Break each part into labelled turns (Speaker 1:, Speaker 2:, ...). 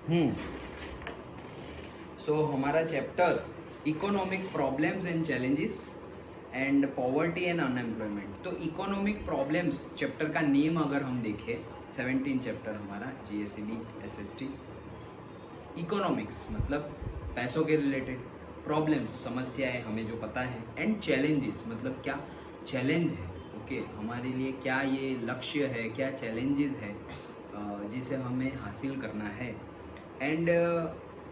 Speaker 1: हम्म सो हमारा chapter economic problems and challenges and poverty and unemployment. तो economic problems chapter का name अगर हम देखें, 17 चैप्टर हमारा GSEB SST। इकोनॉमिक्स मतलब पैसों के रिलेटेड, प्रॉब्लम्स समस्याएं हमें जो पता है, एंड चैलेंजेस मतलब क्या चैलेंज है, ओके हमारे लिए क्या ये लक्ष्य है, क्या चैलेंजेस है जिसे हमें हासिल करना है। एंड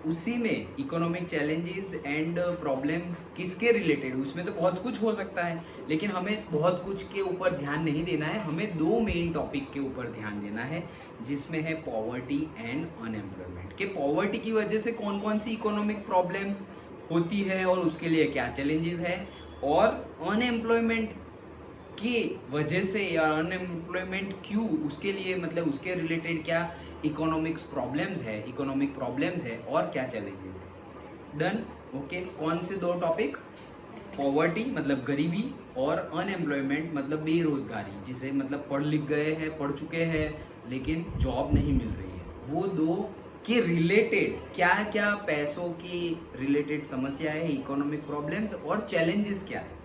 Speaker 1: उसी में इकोनॉमिक चैलेंजेस एंड प्रॉब्लम्स किसके रिलेटेड, उसमें तो बहुत कुछ हो सकता है, लेकिन हमें बहुत कुछ के ऊपर ध्यान नहीं देना है, हमें दो मेन टॉपिक के ऊपर ध्यान देना है, जिसमें है पॉवर्टी एंड अनएम्प्लॉयमेंट। कि पॉवर्टी की वजह से कौन कौन सी इकोनॉमिक प्रॉब्लम्स होती है और उसके लिए क्या चैलेंजेस है, और अनएम्प्लॉयमेंट की वजह से या अनएम्प्लॉयमेंट क्यों, उसके लिए मतलब उसके रिलेटेड क्या इकोनॉमिक प्रॉब्लम्स है और क्या चैलेंजेस है। Done, okay. कौन से दो टॉपिक, पॉवर्टी मतलब गरीबी और अनएम्प्लॉयमेंट मतलब बेरोजगारी, जिसे मतलब पढ़ लिख गए हैं, पढ़ चुके हैं लेकिन जॉब नहीं मिल रही है, वो दो के रिलेटेड क्या क्या पैसों की रिलेटेड समस्या है, इकोनॉमिक प्रॉब्लम्स और चैलेंजेस क्या है,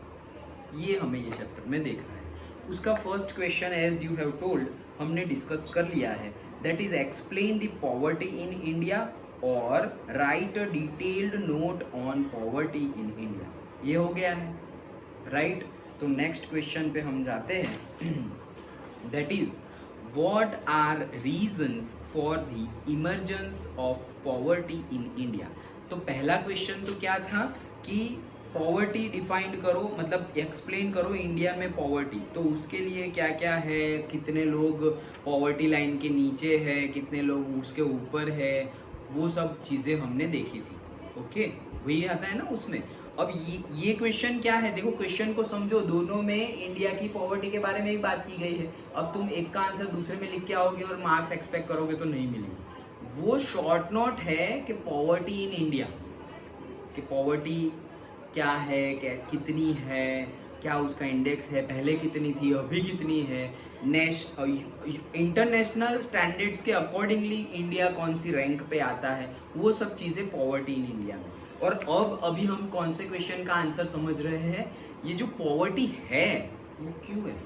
Speaker 1: ये हमें ये चैप्टर में देखना है। उसका first question as you have told हमने डिस्कस कर लिया है, that is explain the poverty in India और write a detailed note on poverty in India. ये हो गया है, राइट। तो नेक्स्ट क्वेश्चन पे हम जाते हैं, that is what are reasons for the emergence of poverty in India। तो पहला क्वेश्चन तो क्या था कि पॉवर्टी डिफाइंड करो, मतलब एक्सप्लेन करो इंडिया में पॉवर्टी, तो उसके लिए क्या क्या है, कितने लोग पॉवर्टी लाइन के नीचे है, कितने लोग उसके ऊपर है, वो सब चीज़ें हमने देखी थी, ओके वही आता है ना उसमें। अब ये क्वेश्चन क्या है, देखो क्वेश्चन को समझो, दोनों में इंडिया की पॉवर्टी के बारे में ही बात की गई है। अब तुम एक का आंसर दूसरे में लिख के आओगे और मार्क्स एक्सपेक्ट करोगे तो नहीं मिलेंगे। वो शॉर्ट नोट है कि पॉवर्टी इन इंडिया, कि पॉवर्टी क्या है, क्या कितनी है, क्या उसका इंडेक्स है, पहले कितनी थी अभी कितनी है, इंटरनेशनल स्टैंडर्ड्स के अकॉर्डिंगली इंडिया कौन सी रैंक पे आता है, वो सब चीज़ें पॉवर्टी इन इंडिया में। और अब अभी हम कौन से क्वेश्चन का आंसर समझ रहे हैं, ये जो पॉवर्टी है वो क्यों है,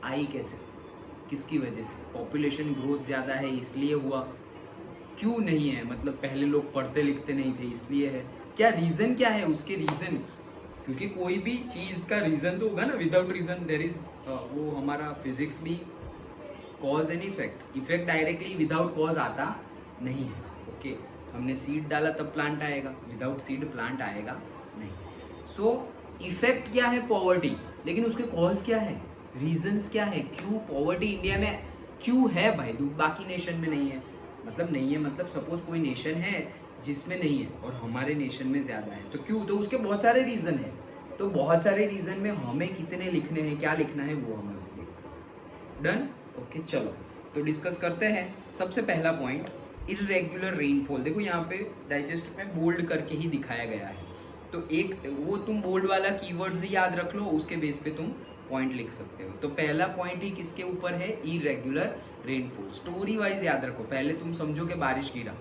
Speaker 1: आई कैसे, किसकी वजह से, पॉपुलेशन ग्रोथ ज़्यादा है इसलिए हुआ, क्यों नहीं है, मतलब पहले लोग पढ़ते लिखते नहीं थे इसलिए है, क्या रीज़न क्या है उसके रीज़न, क्योंकि कोई भी चीज़ का रीज़न तो होगा ना, विदाउट रीज़न देर इज, वो हमारा फिजिक्स भी cause and effect, effect directly without cause आता नहीं है, ओके हमने सीड डाला तब प्लांट आएगा, विदाउट सीड प्लांट आएगा नहीं। सो इफेक्ट क्या है पॉवर्टी, लेकिन उसके कॉज क्या है, रीजंस क्या है, क्यों पॉवर्टी इंडिया में क्यों है भाई, बाकी नेशन में नहीं है, मतलब नहीं है, मतलब सपोज कोई नेशन है जिसमें नहीं है और हमारे नेशन में ज़्यादा है, तो क्यों, तो उसके बहुत सारे रीज़न है, तो बहुत सारे रीज़न में हमें कितने लिखने हैं, क्या लिखना है वो हमें डन, ओके चलो तो डिस्कस करते हैं। सबसे पहला पॉइंट इरेगुलर रेनफॉल, देखो यहाँ पे डाइजेस्ट में बोल्ड करके ही दिखाया गया है, तो एक वो तुम बोल्ड वाला कीवर्ड्स ही याद रख लो, उसके बेस पे तुम पॉइंट लिख सकते हो। तो पहला पॉइंट ही किसके ऊपर है, इरेगुलर रेनफॉल, स्टोरी वाइज याद रखो, पहले तुम समझो कि बारिश गिरा,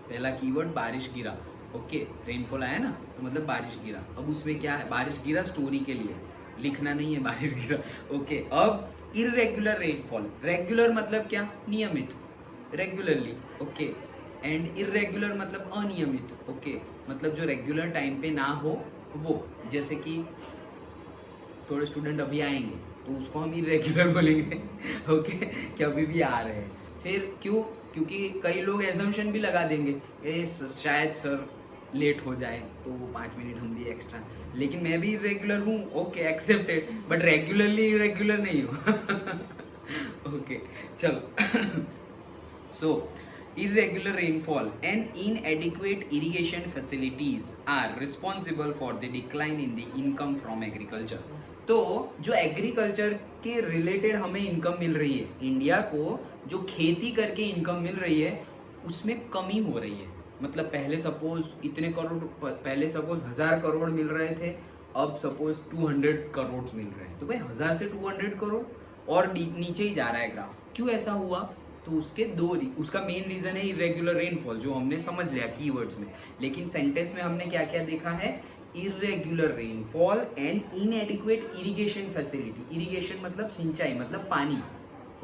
Speaker 1: पहला कीवर्ड बारिश गिरा, ओके रेनफॉल आया ना तो मतलब बारिश गिरा, अब उसमें क्या है, बारिश गिरा स्टोरी के लिए लिखना नहीं है, बारिश गिरा, ओके। अब इरेगुलर रेनफॉल, रेगुलर मतलब क्या, नियमित, रेगुलरली, ओके, एंड इरेगुलर मतलब अनियमित, ओके मतलब जो रेगुलर टाइम पे ना हो वो, जैसे कि थोड़े स्टूडेंट अभी आएंगे तो उसको हम इरेगुलर बोलेंगे, ओके कि अभी भी आ रहे हैं, फिर क्यों, क्योंकि कई लोग एजम्पशन भी लगा देंगे शायद सर लेट हो जाए तो 5 मिनट हम भी एक्स्ट्रा, लेकिन मैं भी इरेगुलर हूँ, okay accepted, but regularly irregular नहीं हूँ, ओके चलो। सो irregular rainfall and inadequate irrigation facilities are responsible for the decline in the income from agriculture। तो जो एग्रीकल्चर के रिलेटेड हमें इनकम मिल रही है, इंडिया को जो खेती करके इनकम मिल रही है उसमें कमी हो रही है, मतलब पहले सपोज इतने करोड़, पहले सपोज 1000 करोड़ मिल रहे थे, अब सपोज 200 करोड़ मिल रहे हैं, तो भाई 1000 से 200 करोड़ और नीचे ही जा रहा है ग्राफ, क्यों ऐसा हुआ, तो उसके उसका मेन रीजन है इरेगुलर रेनफॉल, जो हमने समझ लिया कीवर्ड्स में। लेकिन सेंटेंस में हमने क्या क्या देखा है? Irregular rainfall and इनएडिक्वेट irrigation facility. Irrigation मतलब सिंचाई, मतलब पानी।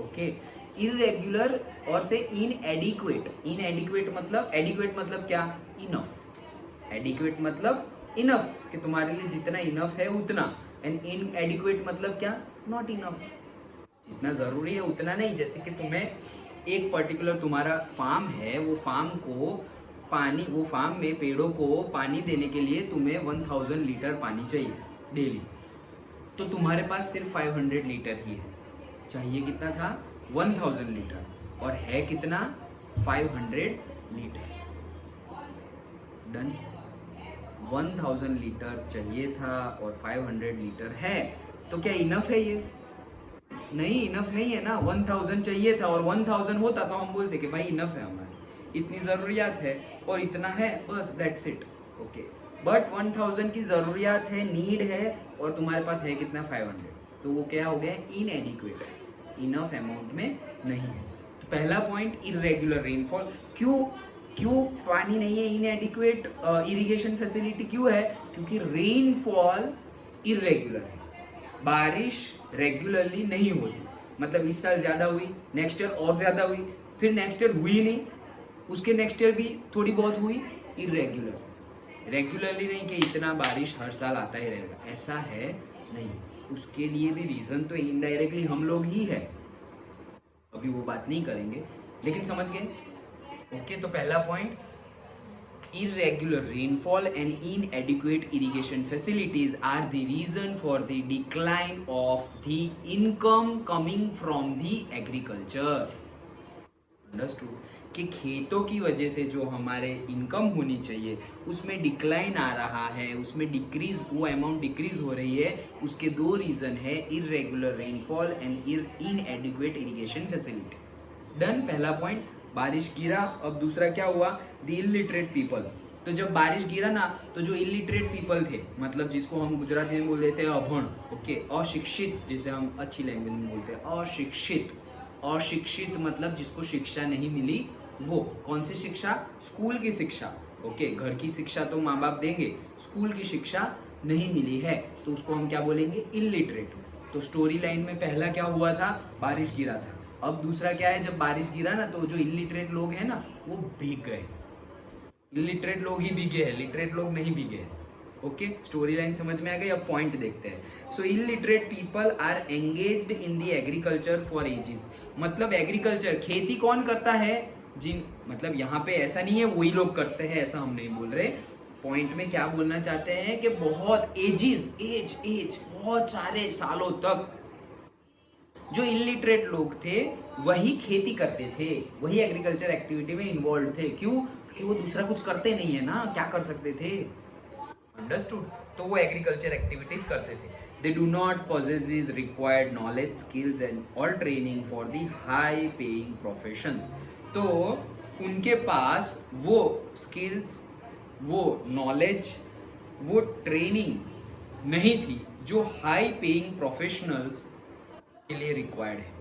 Speaker 1: ओके, इरेगुलर और से इनएडिक्वेट। इनएडिक्वेट मतलब, एडिक्वेट मतलब क्या? इनफ। एडिक्वेट मतलब इनफ, कि तुम्हारे लिए जितना इनफ है उतना। एंड इनएडिक्वेट मतलब क्या? नॉट इनफ, जितना ज़रूरी है उतना नहीं। जैसे कि तुम्हें एक पर्टिकुलर तुम्हारा फार्म है, वो फार्म को पानी, वो फार्म में पेड़ों को पानी देने के लिए तुम्हें 1000 लीटर पानी चाहिए डेली, तो तुम्हारे पास सिर्फ 500 लीटर ही है। चाहिए कितना था? 1000 लीटर, और है कितना? 500 लीटर। डन। 1000 लीटर चाहिए था और 500 लीटर है, तो क्या इनफ है ये? नहीं, इनफ नहीं है ना। 1000 चाहिए था और 1000 होता तो हम बोलते कि भाई इनफ है, हमारी इतनी ज़रूरियात है और इतना है, बस दैट्स इट। ओके, बट 1000 की ज़रूरियात है, नीड है, और तुम्हारे पास है कितना? 500, तो वो क्या हो गया? इनएडिक्वेट, इनफ अमाउंट में नहीं है। तो पहला पॉइंट इरेगुलर रेनफॉल। क्यों पानी नहीं है? इनएडिक्वेट इरिगेशन फैसिलिटी क्यों है? क्योंकि रेनफॉल इरेगुलर है, बारिश रेगुलरली नहीं होती। मतलब इस साल ज़्यादा हुई, नेक्स्ट ईयर और ज़्यादा हुई, फिर नेक्स्ट ईयर हुई नहीं, उसके नेक्स्ट ईयर भी थोड़ी बहुत हुई। इरेगुलर, रेगुलरली नहीं कि इतना बारिश हर साल आता ही रहेगा, ऐसा है नहीं। उसके लिए भी रीज़न तो इनडायरेक्टली हम लोग ही है, अभी वो बात नहीं करेंगे, लेकिन समझ गए? ओके, तो पहला point, irregular rainfall and inadequate irrigation facilities are the reason for the decline of the income coming from the agriculture. Understood? कि खेतों की वजह से जो हमारे इनकम होनी चाहिए उसमें डिक्लाइन आ रहा है, उसमें डिक्रीज, वो अमाउंट डिक्रीज हो रही है। उसके दो रीज़न है, irregular rainfall and इनएडिक्वेट irrigation facility. Done, पहला पॉइंट। बारिश गिरा, अब दूसरा क्या हुआ? The illiterate people. तो जब बारिश गिरा ना, तो जो इलिटरेट पीपल थे, मतलब जिसको हम गुजराती में बोल देते हैं अभण, ओके, अशिक्षित, जिसे हम अच्छी लैंग्वेज में बोलते हैं अशिक्षित। अशिक्षित मतलब जिसको शिक्षा नहीं मिली, वो कौन सी शिक्षा? स्कूल की शिक्षा। ओके, घर की शिक्षा तो माँ बाप देंगे, स्कूल की शिक्षा नहीं मिली है, तो उसको हम क्या बोलेंगे? इलिटरेट। तो स्टोरी लाइन में पहला क्या हुआ था? बारिश गिरा था। अब दूसरा क्या है? जब बारिश गिरा ना, तो जो इलिटरेट लोग हैं ना, वो भीग गए। इलिटरेट लोग ही भीगे हैं, लिटरेट लोग नहीं भीगे हैं। ओके, स्टोरी लाइन समझ में आ गई? अब पॉइंट देखते हैं। So illiterate people are engaged in the agriculture for ages. मतलब एग्रीकल्चर, खेती कौन करता है? जिन, मतलब यहाँ पे ऐसा नहीं है वही लोग करते हैं, ऐसा हम नहीं बोल रहे। पॉइंट में क्या बोलना चाहते हैं कि बहुत एज बहुत सारे सालों तक जो इलिटरेट लोग थे वही खेती करते थे, वही एग्रीकल्चर एक्टिविटी में इन्वॉल्व थे। क्यों? क्योंकि वो दूसरा कुछ करते नहीं है ना, क्या कर सकते थे? अंडरस्टूड? तो वो एग्रीकल्चर एक्टिविटीज करते थे। They do not possess required knowledge, skills and और training for the high paying professions. तो उनके पास वो स्किल्स, वो नॉलेज, वो ट्रेनिंग नहीं थी जो हाई पेइंग प्रोफेशनल्स के लिए रिक्वायर्ड है।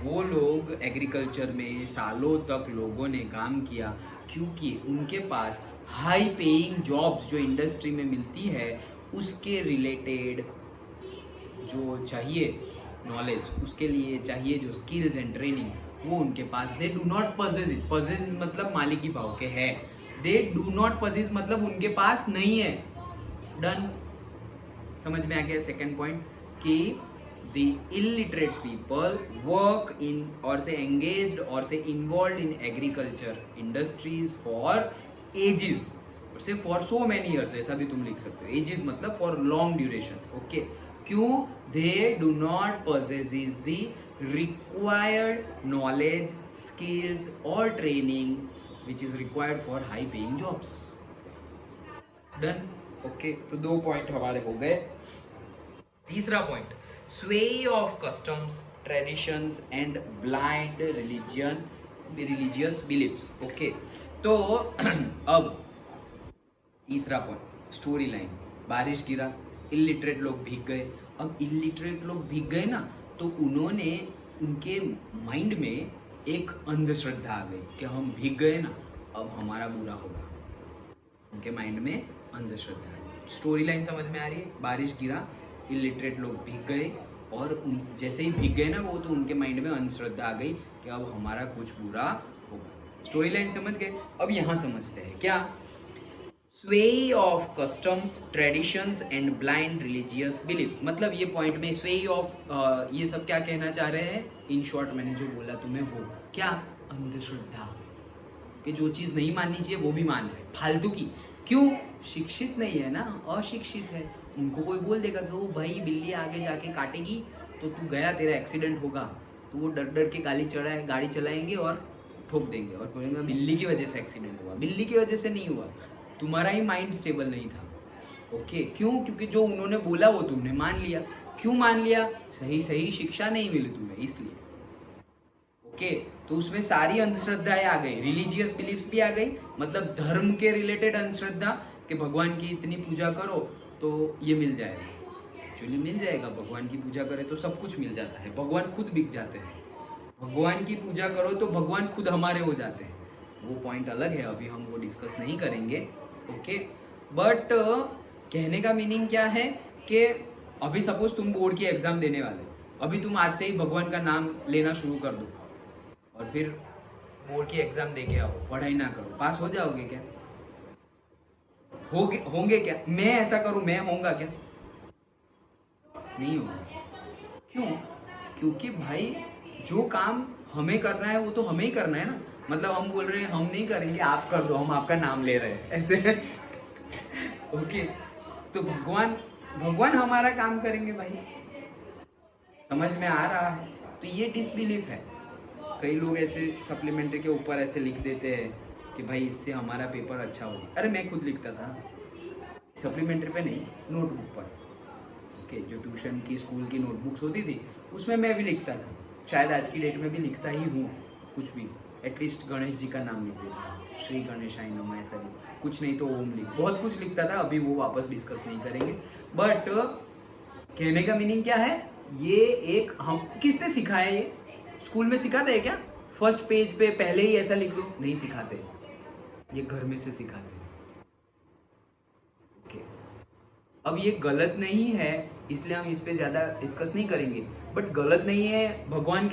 Speaker 1: वो लोग एग्रीकल्चर में सालों तक लोगों ने काम किया क्योंकि उनके पास हाई पेइंग जॉब्स जो इंडस्ट्री में मिलती है उसके रिलेटेड जो चाहिए नॉलेज, उसके लिए चाहिए जो स्किल्स एंड ट्रेनिंग, वो उनके पास। दे डू नॉट पजेस मतलब मालिकी भाव के है। दे डू नॉट पजेस मतलब उनके पास नहीं है। डन, समझ में आ गया? सेकेंड पॉइंट कि the illiterate people work in or say engaged or say involved in agriculture industries for ages or say for so many years, ऐसा भी तुम लिख सकते हो। ages मतलब for long duration। okay, क्यों? they do not possess the required knowledge, skills or training which is required for high paying jobs। Done, okay, तो दो पॉइंट हमारे हो गए। तीसरा point, sway of customs, traditions and blind religious beliefs। Okay, तो अब तीसरा पॉइंट, स्टोरी लाइन। बारिश गिरा, इलिटरेट लोग भीग गए। अब इलिटरेट लोग भीग गए ना, तो उन्होंने उनके माइंड में एक अंधश्रद्धा आ गई कि हम भीग गए ना, अब हमारा बुरा होगा। उनके माइंड में अंधश्रद्धा है। स्टोरी लाइन समझ में आ रही है? बारिश गिरा, इलिटरेट लोग भीग गए, और उन जैसे ही भीग गए ना वो, तो उनके माइंड में अंधश्रद्धा आ गई कि अब हमारा कुछ बुरा होगा। स्टोरी लाइन समझ गए? अब यहाँ समझते हैं क्या? स्वे of customs, traditions and blind religious belief. मतलब ये पॉइंट में स्वे ऑफ ये सब क्या कहना चाह रहे हैं? इन शॉर्ट मैंने जो बोला तुम्हें वो क्या? अंधश्रद्धा, कि जो चीज़ नहीं माननी चाहिए वो भी मान रहे, फालतू की। क्यों? शिक्षित नहीं है ना, अशिक्षित है। उनको कोई बोल देगा कि वो भाई बिल्ली आगे जाके काटेगी तो तू गया, तेरा एक्सीडेंट होगा, तो वो डर डर के गाड़ी चलाएंगे और ठोक देंगे और बोलेंगे बिल्ली की वजह से एक्सीडेंट हुआ। बिल्ली की वजह से नहीं हुआ, तुम्हारा ही माइंड स्टेबल नहीं था। ओके, क्यों? क्योंकि जो उन्होंने बोला वो तुमने मान लिया। क्यों मान लिया? सही शिक्षा नहीं मिली तुम्हें, इसलिए। ओके, तो उसमें सारी अंधश्रद्धाएं आ गई, रिलीजियस बिलीफ्स भी आ गई, मतलब धर्म के रिलेटेड अंधश्रद्धा कि भगवान की इतनी पूजा करो तो ये मिल जाएगा। एक्चुअली मिल जाएगा, भगवान की पूजा करें तो सब कुछ मिल जाता है, भगवान खुद बिक जाते हैं। भगवान की पूजा करो तो भगवान खुद हमारे हो जाते हैं। वो पॉइंट अलग है, अभी हम वो डिस्कस नहीं करेंगे। ओके, बट कहने का मीनिंग क्या है कि अभी सपोज तुम बोर्ड की एग्जाम देने वाले हो, अभी तुम आज से ही भगवान का नाम लेना शुरू कर दो और फिर बोर्ड की एग्जाम दे के आओ, पढ़ाई ना करो, पास हो जाओगे क्या? होंगे क्या? मैं ऐसा करूं, मैं होऊंगा क्या? नहीं होगा। क्यों? क्योंकि भाई जो काम हमें करना है वो तो हमें ही करना है ना। मतलब हम बोल रहे हैं हम नहीं करेंगे, आप कर दो, हम आपका नाम ले रहे हैं, ऐसे। ओके, तो भगवान हमारा काम करेंगे भाई। समझ में आ रहा है? तो ये डिसबिलीफ है। कई लोग ऐसे सप्लीमेंट्री के ऊपर ऐसे लिख देते हैं कि भाई इससे हमारा पेपर अच्छा होगा। अरे मैं खुद लिखता था, सप्लीमेंट्री पे नहीं, नोटबुक पर। ओके, जो ट्यूशन की स्कूल की नोटबुक्स होती थी उसमें मैं भी लिखता था। शायद आज की डेट में भी लिखता ही हूँ, कुछ भी। एटलीस्ट गणेश जी का नाम लिख देता, श्री गणेशाय नमः, ऐसा भी कुछ नहीं तो ओम लिख, बहुत कुछ लिखता था। अभी वो वापस डिस्कस नहीं करेंगे। बट कहने का मीनिंग क्या है? ये एक हम किसने सिखाया? ये स्कूल में सिखाते हैं क्या? फर्स्ट पेज पे पहले ही ऐसा लिख दो? नहीं सिखाते, ये घर में से सिखाते हैं। ओके, अब ये गलत नहीं है इसलिए हम इस पे ज़्यादा डिस्कस नहीं करेंगे, बट गलत नहीं है, भगवान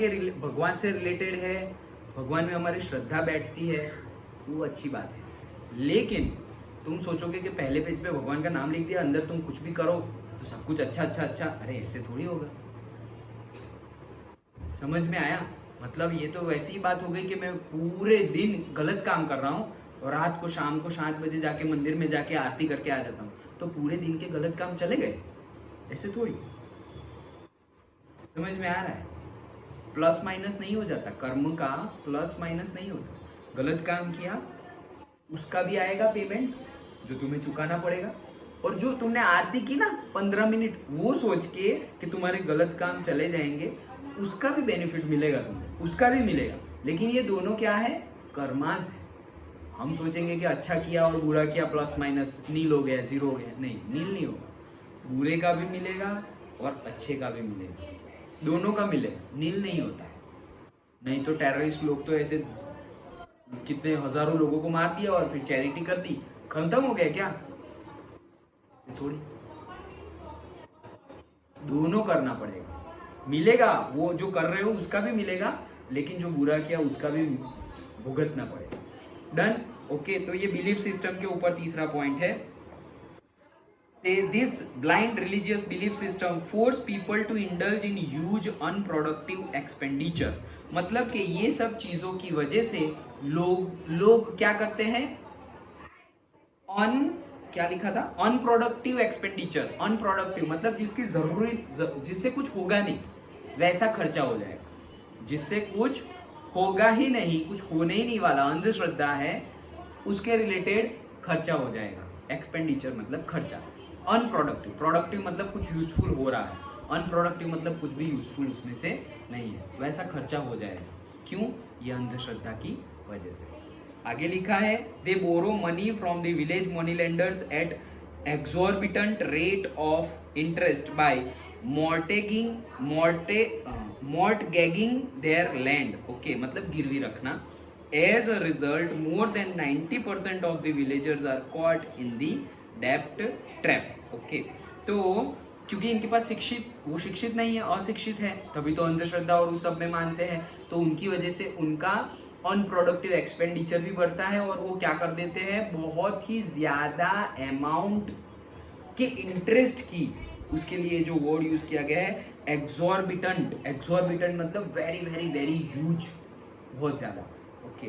Speaker 1: से रिलेटेड है, भगवान में हमारी श्रद्धा बैठती है, वो अच्छी बात है। लेकिन तुम सोचोगे कि पहले पेज पे भगवान का नाम लिख दिया, अंदर तुम कुछ भी करो तो सब कुछ अच्छा। अरे ऐसे थोड़ी होगा। समझ में आया? मतलब ये तो वैसी ही बात हो गई कि मैं पूरे दिन गलत काम कर रहा हूँ और रात को शाम को 7 बजे जाके मंदिर में जाके आरती करके आ जाता हूँ, तो पूरे दिन के गलत काम चले गए? ऐसे थोड़ी। समझ में आ रहा है? प्लस माइनस नहीं हो जाता, कर्म का प्लस माइनस नहीं होता। गलत काम किया उसका भी आएगा पेमेंट, जो तुम्हें चुकाना पड़ेगा। और जो तुमने आरती की ना 15 मिनट, वो सोच के कि तुम्हारे गलत काम चले जाएंगे, उसका भी बेनिफिट मिलेगा तुम्हें, उसका भी मिलेगा। लेकिन ये दोनों क्या है? कर्मास है। हम सोचेंगे कि अच्छा किया और बुरा किया, प्लस माइनस नील हो गया, जीरो हो गया। नहीं, नील नहीं होगा। बुरे का भी मिलेगा और अच्छे का भी मिलेगा, दोनों का मिलेगा, नील नहीं होता। नहीं तो टेररिस्ट लोग तो ऐसे कितने हजारों लोगों को मार दिया और फिर चैरिटी कर दी, खत्म हो गया क्या? थोड़ी, दोनों करना पड़ेगा। मिलेगा, वो जो कर रहे हो उसका भी मिलेगा, लेकिन जो बुरा किया उसका भी भुगतना पड़ेगा। डन? ओके, तो ये बिलीफ सिस्टम के ऊपर तीसरा पॉइंट है। This blind religious belief system force people to indulge in huge unproductive expenditure। मतलब कि ये सब चीजों की वजह से लोग क्या करते हैं? क्या लिखा था? Unproductive expenditure. अनप्रोडक्टिव मतलब जिसकी जरूरी, जिससे कुछ होगा नहीं वैसा खर्चा हो जाएगा, जिससे कुछ होगा ही नहीं, कुछ होने ही नहीं वाला, अंधश्रद्धा है, उसके रिलेटेड खर्चा हो जाएगा। एक्सपेंडिचर मतलब खर्चा। अनप्रोडक्टिव, प्रोडक्टिव मतलब कुछ यूजफुल हो रहा है, अनप्रोडक्टिव मतलब कुछ भी यूजफुल उसमें से नहीं है, वैसा खर्चा हो जाएगा। क्यों? ये अंधश्रद्धा की वजह से। आगे लिखा है, they borrow money from the village money lenders at exorbitant rate of interest by mortgaging their land, okay, मतलब गिरवी रखना। As a result more than 90% of the villagers are caught in the डेब्ट ट्रैप, ओके। तो क्योंकि इनके पास वो शिक्षित नहीं है, अशिक्षित है, तभी तो अंधश्रद्धा और उस सब में मानते हैं, तो उनकी वजह से उनका अनप्रोडक्टिव एक्सपेंडिचर भी बढ़ता है और वो क्या कर देते हैं, बहुत ही ज्यादा अमाउंट के इंटरेस्ट की, उसके लिए जो वर्ड यूज किया गया है एग्जॉर्बिटेंट, एग्जॉर्बिटेंट मतलब वेरी वेरी वेरी ह्यूज, बहुत ज्यादा, ओके।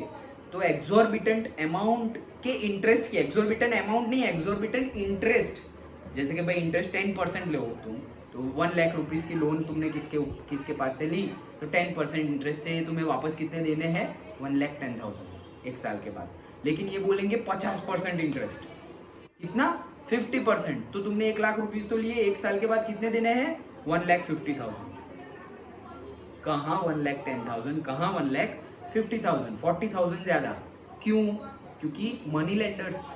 Speaker 1: तो एग्जॉर्बिटेंट अमाउंट के इंटरेस्ट की, एग्जॉर्बिटेंट अमाउंट नहीं, एग्जॉर्बिटेंट इंटरेस्ट, जैसे कि भाई इंटरेस्ट 10% लो तुम, तो 1 लाख रुपीज की लोन तुमने किसके पास से ली, तो 10% इंटरेस्ट से तुम्हें वापस कितने देने हैं, 1,10,000 एक साल के बाद। लेकिन ये बोलेंगे 50% इंटरेस्ट, कितना, 50%, तो तुमने 1 लाख रुपीज तो लिए, एक साल के बाद कितने देने हैं, 1,50,000। कहाँ 1,10,000, कहाँ 1,50,000, 40,000 ज्यादा। क्यों? क्योंकि मनी लेंडर्स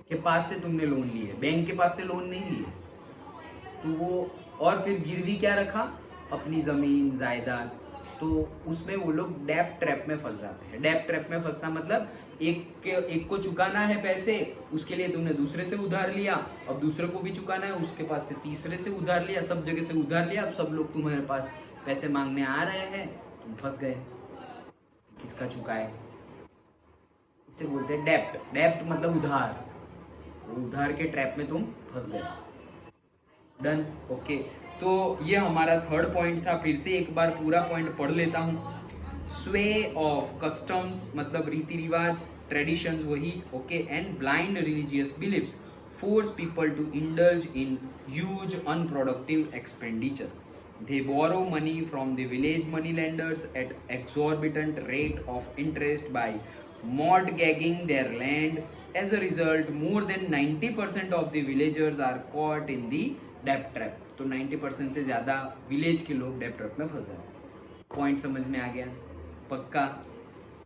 Speaker 1: के पास से तुमने लोन लिए, बैंक के पास से लोन नहीं लिए, तो वो, और फिर गिरवी क्या रखा, अपनी जमीन जायदाद, तो उसमें वो लोग डेब्ट ट्रैप में फंस जाते हैं। डेब्ट ट्रैप में फंसना मतलब एक को चुकाना है पैसे, उसके लिए तुमने दूसरे से उधार लिया, अब दूसरे को भी चुकाना है, उसके पास से तीसरे से उधार लिया, सब जगह से उधार लिया, अब सब लोग तुम्हारे पास पैसे मांगने आ रहे हैं, तुम फंस गए, किसका चुकाए, इसे बोलते हैं डेब्ट। डेब्ट मतलब उधार, उधार के ट्रैप में तुम फंस गए। Done, okay. तो ये हमारा थर्ड पॉइंट था। फिर से एक बार पूरा पॉइंट पढ़ लेता हूँ। स्वे ऑफ कस्टम्स मतलब रीति रिवाज, ट्रेडिशंस वही, okay, and blind religious believes force people to indulge in huge unproductive expenditure. They borrow money from the village moneylenders at exorbitant rate of interest by mortgaging their land. As a result, more than 90% of the villagers are caught in the debt trap. तो 90% से ज़्यादा village के लोग डेब्ट trap में फंस जाते हैं। पॉइंट समझ में आ गया? पक्का?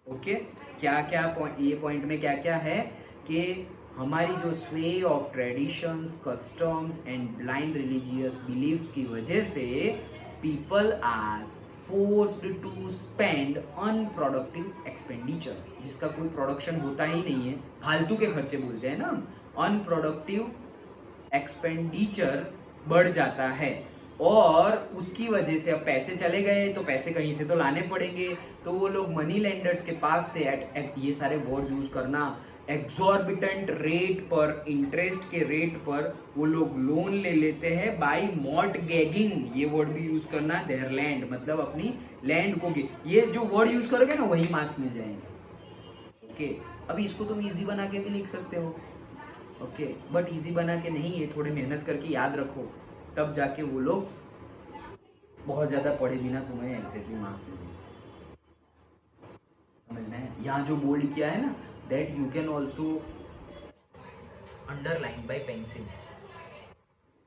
Speaker 1: ओके। क्या क्या पॉइंट, ये पॉइंट में क्या क्या है कि हमारी जो sway of traditions, customs and blind religious believes की वजह से people are forced to spend unproductive expenditure, जिसका कोई प्रोडक्शन होता ही नहीं है, फालतू के खर्चे बोलते हैं ना, अनप्रोडक्टिव एक्सपेंडिचर बढ़ जाता है, और उसकी वजह से अब पैसे चले गए तो पैसे कहीं से तो लाने पड़ेंगे, तो वो लोग मनी लेंडर्स के पास से एट ये सारे वर्ड्स यूज करना, एग्जॉर्बिटेंट रेट पर, इंटरेस्ट के रेट पर वो लोग लोन ले लेते हैं बाय मॉर्टगेजिंग, ये वर्ड भी यूज करना, देयर लैंड मतलब अपनी लैंड को, ये जो वर्ड यूज करोगे ना वही मार्क्स मिल जाएंगे, ओके। अभी इसको तुम इजी बना के भी लिख सकते हो, ओके, बट इजी बना के नहीं, ये थोड़ी मेहनत करके याद रखो, तब जाके वो लोग बहुत ज्यादा पढ़े बिना तुम्हें एग्जैक्टली मार्क्स देंगे। समझ में है? यहाँ जो बोल्ड किया है ना, that you can also underline by pencil.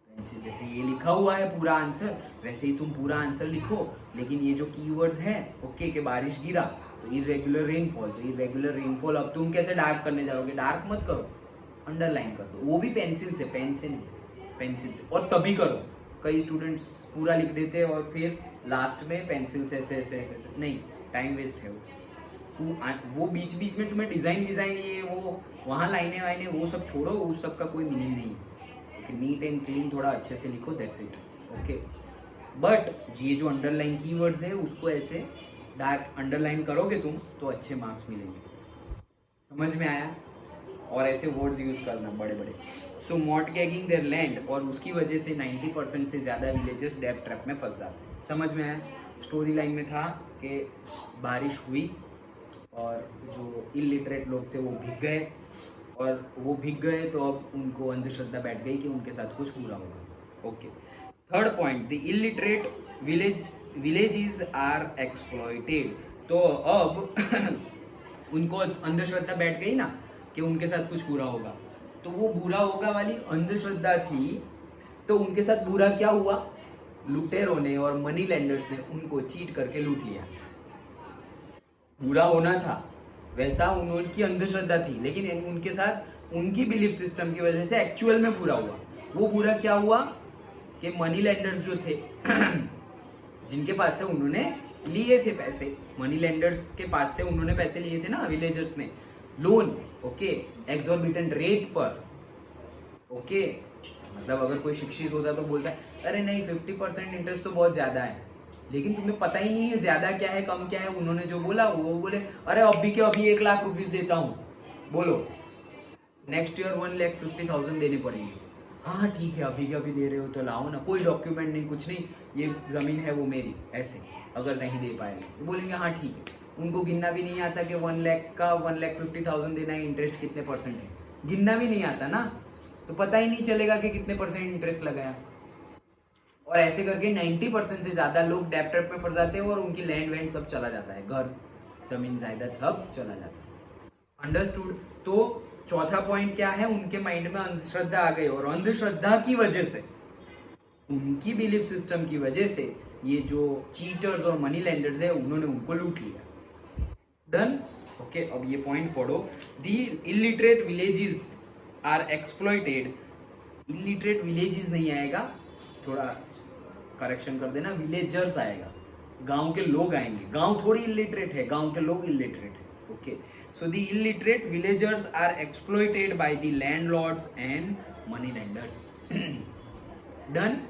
Speaker 1: Pencil जैसे ये लिखा हुआ है पूरा आंसर, वैसे ही तुम पूरा आंसर लिखो, लेकिन ये जो कीवर्ड्स हैं, ओके, कि बारिश गिरा तो इरेगुलर रेनफॉल, तो इरेगुलर रेनफॉल अब तुम कैसे डार्क करने जाओगे, डार्क मत करो, अंडरलाइन कर दो, वो भी पेंसिल से, पेंसिल से, और तभी करो। कई स्टूडेंट्स पूरा लिख देते हैं और फिर लास्ट में पेंसिल से ऐसे नहीं, टाइम वेस्ट है वो बीच बीच में तुम्हें डिजाइन ये वो वहाँ लाइनें वाइनें वो सब छोड़ो, उस सब का कोई मीनिंग नहीं है। नीट एंड क्लीन थोड़ा अच्छे से लिखो, दैट्स इट, ओके। बट ये जो अंडरलाइन कीवर्ड्स है उसको ऐसे डार्क अंडरलाइन करोगे तुम तो अच्छे मार्क्स मिलेंगे। समझ में आया? और ऐसे वर्ड्स यूज करना बड़े बड़े। सो मॉर्टगेजिंग देयर लैंड, और उसकी वजह से 90% से ज़्यादा विलेजेस डेब्ट ट्रैप में फंस जाते हैं। समझ में आया? स्टोरी लाइन में था कि बारिश हुई और जो इलिटरेट लोग थे वो भीग गए, और वो भीग गए तो अब उनको अंधश्रद्धा बैठ गई कि उनके साथ कुछ बुरा होगा, okay. Third point, the illiterate villages are exploited. तो अब उनको अंधश्रद्धा बैठ गई ना कि उनके साथ कुछ बुरा होगा, तो वो बुरा होगा वाली अंधश्रद्धा थी, तो उनके साथ बुरा क्या हुआ, लुटेरों ने और मनी लेंडर्स ने उनको चीट करके लूट लिया। बुरा होना था वैसा उनकी अंधश्रद्धा थी, लेकिन उनके साथ उनकी बिलीफ सिस्टम की वजह से एक्चुअल में बुरा हुआ। वो बुरा क्या हुआ, कि मनी लेंडर्स जो थे जिनके पास से उन्होंने लिए थे पैसे, मनी लेंडर्स के पास से उन्होंने पैसे लिए थे ना विलेजर्स ने, लोन, ओके, एक्सॉर्बिटेंट रेट पर, ओके। मतलब अगर कोई शिक्षित होता तो बोलता है अरे नहीं 50% इंटरेस्ट तो बहुत ज्यादा है, लेकिन तुम्हें पता ही नहीं है ज्यादा क्या है कम क्या है। उन्होंने जो बोला वो बोले अरे अभी के अभी 1 लाख रुपीज देता हूँ, बोलो नेक्स्ट ईयर 1,50,000 देने पड़ेंगे। हाँ ठीक है अभी के अभी दे रहे हो तो लाओ ना, कोई डॉक्यूमेंट नहीं कुछ नहीं, ये जमीन है वो मेरी, ऐसे अगर नहीं दे पाएंगे तो बोलेंगे हाँ ठीक है। उनको गिनना भी नहीं आता कि 1 लाख का 1,50,000 देना है, इंटरेस्ट कितने परसेंट है, गिनना भी नहीं आता ना, तो पता ही नहीं चलेगा कि कितने परसेंट इंटरेस्ट लगाया। और ऐसे करके 90% से ज़्यादा लोग डेब्ट ट्रैप में फंस जाते हैं और उनकी लैंड वैंड सब चला जाता है, घर जमीन जायदाद सब चला जाता है। अंडरस्टूड। तो चौथा पॉइंट क्या है, उनके माइंड में अंधश्रद्धा आ गई और अंधश्रद्धा की वजह से, उनकी बिलीफ सिस्टम की वजह से ये जो चीटर्स और मनी लेंडर्स है उन्होंने उनको लूट लिया। Done, okay. अब ये पॉइंट पढ़ो, the illiterate villages are exploited. Illiterate villages नहीं आएगा, थोड़ा करेक्शन कर देना, विलेजर्स आएगा, गांव के लोग आएंगे, गांव थोड़ी इलिटरेट है, गांव के लोग इलिटरेट है, okay. So the illiterate villagers are exploited by the landlords and money lenders. Done,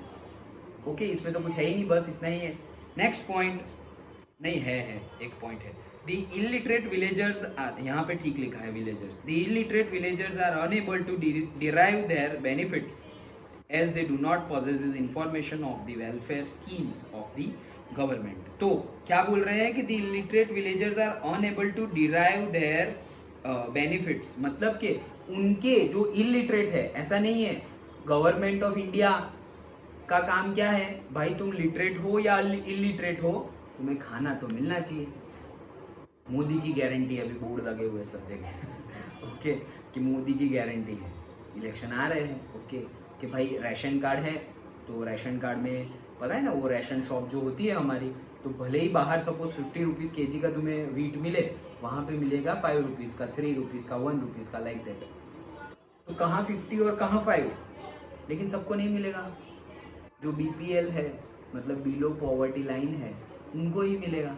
Speaker 1: okay. इसमें तो कुछ है ही नहीं, बस इतना ही है। नेक्स्ट पॉइंट, नहीं है एक पॉइंट है, द इलिटरेट विलेजर्स आर, यहाँ पे ठीक लिखा है villagers, the illiterate villagers are unable to derive their benefits as they do not possess information of the welfare schemes of the government। तो क्या बोल रहे हैं कि the illiterate villagers are unable to derive their benefits, मतलब कि उनके जो illiterate है, ऐसा नहीं है, गवर्नमेंट ऑफ इंडिया का काम क्या है भाई, तुम लिटरेट हो या इलिटरेट हो तुम्हें खाना तो मिलना चाहिए। मोदी की गारंटी, अभी बोर्ड लगे हुए सब जगह ओके, कि मोदी की गारंटी है, इलेक्शन आ रहे हैं, ओके, कि भाई राशन कार्ड है तो राशन कार्ड में पता है ना, वो राशन शॉप जो होती है हमारी, तो भले ही बाहर सपोज 50 रुपीज़ के जी का तुम्हें वीट मिले, वहाँ पे मिलेगा 5 रुपीज़ का, 3 रुपीज़ का, 1 रुपीज़ का, लाइक दैट। तो कहाँ 50 और कहाँ 5, लेकिन सबको नहीं मिलेगा। जो BPL है, मतलब बिलो पॉवर्टी लाइन है, उनको ही मिलेगा,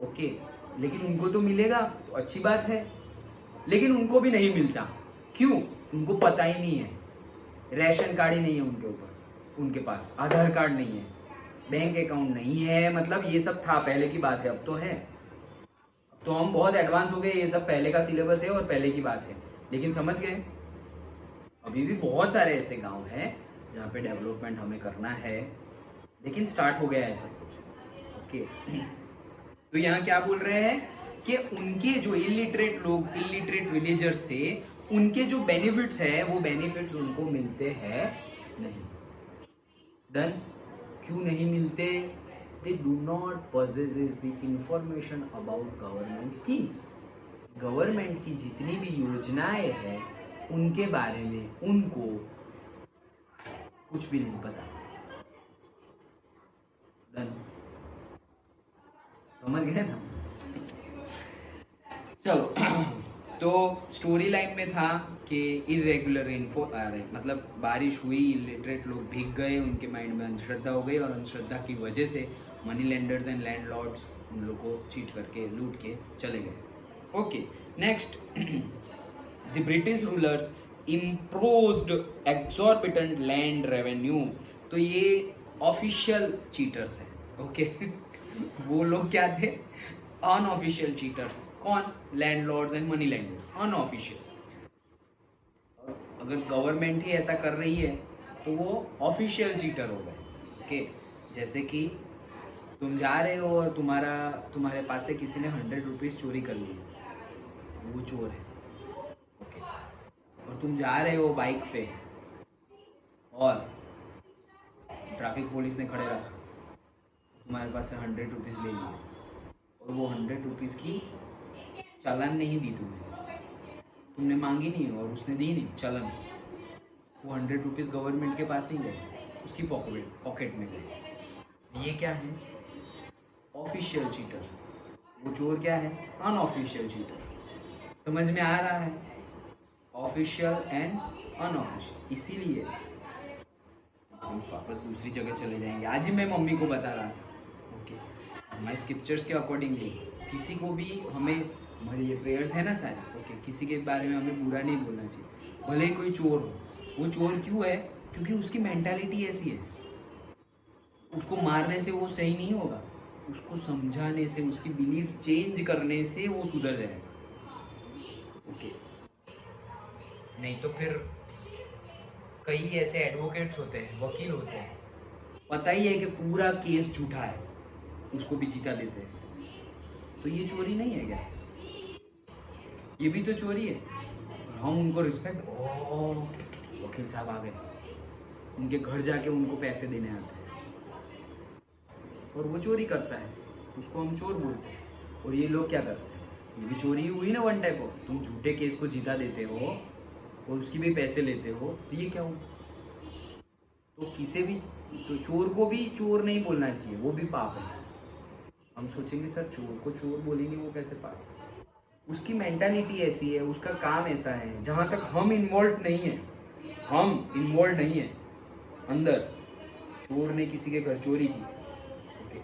Speaker 1: ओके। लेकिन उनको तो मिलेगा तो अच्छी बात है, लेकिन उनको भी नहीं मिलता, क्यों? उनको पता ही नहीं है, रेशन कार्ड ही नहीं है उनके ऊपर, उनके पास आधार कार्ड नहीं है, बैंक अकाउंट नहीं है, मतलब ये सब था पहले की बात है, अब तो है, अब तो हम बहुत एडवांस हो गए, ये सब पहले का सिलेबस है और पहले की बात है, लेकिन समझ गए। अभी भी बहुत सारे ऐसे गांव हैं जहाँ पे डेवलपमेंट हमें करना है, लेकिन स्टार्ट हो गया है सब कुछ, ओके। तो यहाँ क्या बोल रहे हैं कि उनके जो इलिटरेट लोग, इलिटरेट विलेजर्स थे, उनके जो बेनिफिट्स है वो बेनिफिट्स उनको मिलते हैं नहीं। डन, क्यों नहीं मिलते? दे do not possess the information about government schemes. Government की जितनी भी योजनाएं हैं उनके बारे में उनको कुछ भी नहीं पता। डन, समझ गए ना? चलो तो स्टोरी लाइन में था कि इरेगुलर इन्फो आ रहे, मतलब बारिश हुई, इलिटरेट लोग भीग गए, उनके माइंड में अंधश्रद्धा हो गई और अंधश्रद्धा की वजह से मनी लेंडर्स एंड लैंडलॉर्ड्स उन लोगों को चीट करके लूट के चले गए। Okay, next, the British rulers imposed exorbitant land revenue. तो ये ऑफिशियल चीटर्स हैं, ओके वो लोग क्या थे? Unofficial cheaters. कौन? Landlords and money lenders, unofficial. अगर गवर्नमेंट ही ऐसा कर रही है तो वो ऑफिशियल चीटर हो गए, ओके। जैसे कि तुम जा रहे हो और तुम्हारे पास से किसी ने 100 रुपीज़ चोरी कर ली, वो चोर है, ओके। और तुम जा रहे हो बाइक पे और ट्रैफिक पुलिस ने खड़े रखा, तुम्हारे पास से 100 रुपीज़ ले लिए और वो 100 रुपीज़ की चालान नहीं दी तुमने मांगी नहीं और उसने दी नहीं चालान, वो 100 रुपीज़ गवर्नमेंट के पास नहीं गए, उसकी पॉकेट में गए। ये क्या है? Official cheater. वो चोर क्या है? Unofficial cheater. समझ में आ रहा है? Official and unofficial. इसीलिए हम वापस दूसरी जगह चले जाएंगे। आज ही मैं मम्मी को बता रहा था। ओके, हमारे स्क्रिप्चर्स के अकॉर्डिंगली किसी को भी हमें, हमारे ये प्रेयर्स है ना सारे, ओके, किसी के बारे में हमें बुरा नहीं बोलना चाहिए, भले ही कोई चोर हो। वो चोर क्यों है? क्योंकि उसकी मेंटालिटी ऐसी है। उसको मारने से वो सही नहीं होगा, उसको समझाने से, उसकी बिलीफ चेंज करने से वो सुधर जाएगा। ओके, नहीं तो फिर कई ऐसे एडवोकेट्स होते हैं, वकील होते हैं, पता ही है कि पूरा केस झूठा है, उसको भी जीता देते हैं। तो ये चोरी नहीं है क्या? ये भी तो चोरी है। और हम उनको रिस्पेक्ट, ओह वकील साहब आ गए, उनके घर जाके उनको पैसे देने आते हैं, और वो चोरी करता है, उसको हम चोर बोलते हैं। और ये लोग क्या करते हैं? ये भी चोरी हुई ना, वन टाइप ऑफ। तुम झूठे केस को जीता देते हो और उसकी भी पैसे लेते हो, तो ये क्या हो? तो किसी भी, तो चोर को भी चोर नहीं बोलना चाहिए, वो भी पाप है। हम सोचेंगे सर चोर को चोर बोलेंगे, वो कैसे पाप? उसकी मेंटालिटी ऐसी है, उसका काम ऐसा है। जहाँ तक हम इन्वॉल्व नहीं है, हम इन्वॉल्व नहीं है अंदर, चोर ने किसी के घर चोरी की, ओके,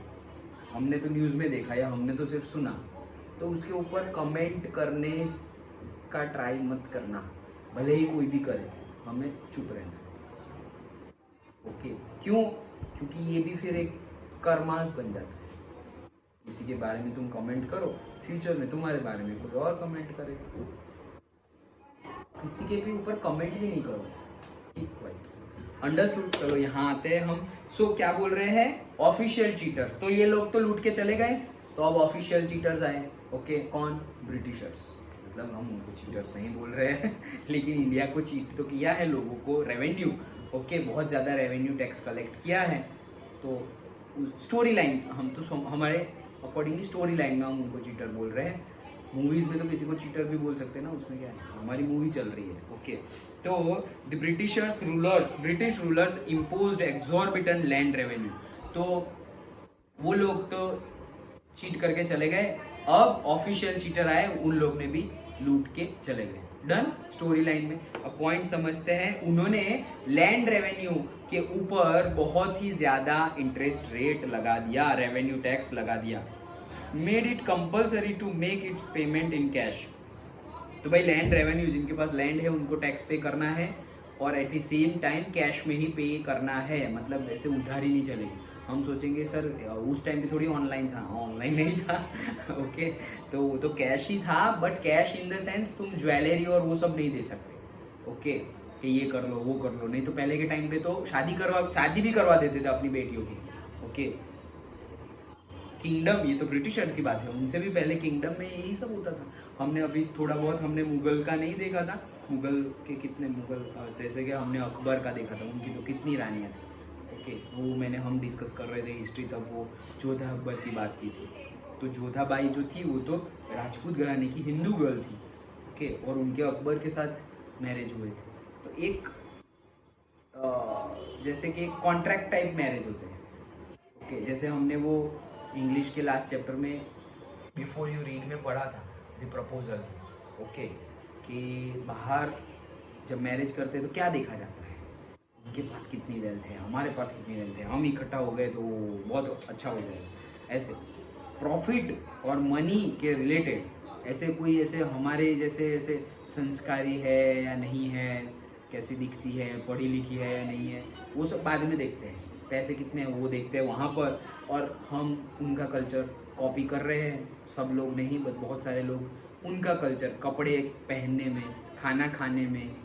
Speaker 1: हमने तो न्यूज़ में देखा या हमने तो सिर्फ सुना, तो उसके ऊपर कमेंट करने का ट्राई मत करना, भले ही कोई भी करे, हमें चुप रहना। ओके, क्यों? क्योंकि ये भी फिर एक कर्मास बन जाता है। किसी के बारे में तुम कमेंट करो, फ्यूचर में तुम्हारे बारे में कोई और कमेंट करे। किसी के भी ऊपर कमेंट भी नहीं करो, ठीक, वाइट, अंडरस्टूड। चलो यहाँ आते हैं हम। सो क्या बोल रहे हैं? Official cheaters. तो ये लोग तो लूट के चले गए, तो अब ऑफिशियल चीटर्स आए। ओके, कौन? ब्रिटिशर्स। मतलब हम उनको चीटर्स नहीं बोल रहे हैं लेकिन इंडिया को चीट तो किया है, लोगों को रेवेन्यू, ओके, बहुत ज़्यादा रेवेन्यू टैक्स कलेक्ट किया है। तो स्टोरी लाइन, हम तो हमारे अकॉर्डिंगली स्टोरी लाइन में हम उनको चीटर बोल रहे हैं। मूवीज़ में तो किसी को चीटर भी बोल सकते हैं ना, उसमें क्या है, हमारी मूवी चल रही है। ओके, तो the British rulers imposed exorbitant land revenue. तो वो लोग तो चीट करके चले गए, अब ऑफिशियल चीटर आए, उन लोग ने भी लूट के चले गए। डन। स्टोरी लाइन में अब पॉइंट समझते हैं। उन्होंने लैंड रेवेन्यू के ऊपर बहुत ही ज़्यादा इंटरेस्ट रेट लगा दिया, रेवेन्यू टैक्स लगा दिया। Made it compulsory to make its payment in cash. तो भाई लैंड रेवेन्यू, जिनके पास लैंड है उनको टैक्स पे करना है, और at the same time cash में ही पे करना है, मतलब ऐसे उधारी नहीं चलेगी। हम सोचेंगे सर उस टाइम पे थोड़ी ऑनलाइन था, ऑनलाइन नहीं था ओके, तो वो तो कैश ही था, but cash in the sense तुम ज्वेलरी और वो सब नहीं दे सकते। ओके, कि ये कर लो वो कर लो, नहीं तो पहले के टाइम पे तो शादी भी करवा देते थे अपनी बेटियों की। ओके, किंगडम, ये तो ब्रिटिशर की बात है, उनसे भी पहले किंगडम में यही सब होता था। हमने अभी थोड़ा बहुत हमने मुगल का नहीं देखा था, मुगल के कितने मुगल, जैसे कि हमने अकबर का देखा था, उनकी तो कितनी रानियाँ थी। ओके, वो हम डिस्कस कर रहे थे हिस्ट्री, तब वो जोधा अकबर की बात की थी। तो जोधाबाई जो थी वो तो राजपूत घराने की हिंदू गर्ल थी। ओके, और उनके अकबर के साथ मैरिज हुए थे। तो एक जैसे कि कॉन्ट्रैक्ट टाइप मैरिज होते हैं। ओके, जैसे हमने वो इंग्लिश के लास्ट चैप्टर में बिफोर यू रीड में पढ़ा था, द प्रपोजल। ओके, कि बाहर जब मैरिज करते हैं तो क्या देखा जाता है, उनके पास कितनी वेल्थ है, हमारे पास कितनी वेल्थ है, हम इकट्ठा हो गए तो बहुत अच्छा हो जाएगा। ऐसे प्रॉफिट और मनी के रिलेटेड ऐसे कोई ऐसे हमारे जैसे ऐसे संस्कारी है या नहीं है, कैसी दिखती है, पढ़ी लिखी है या नहीं है, वो सब बाद में देखते हैं। पैसे कितने हैं वो देखते हैं वहाँ पर, और हम उनका कल्चर कॉपी कर रहे हैं। सब लोग नहीं, बट बहुत सारे लोग उनका कल्चर, कपड़े पहनने में, खाना खाने में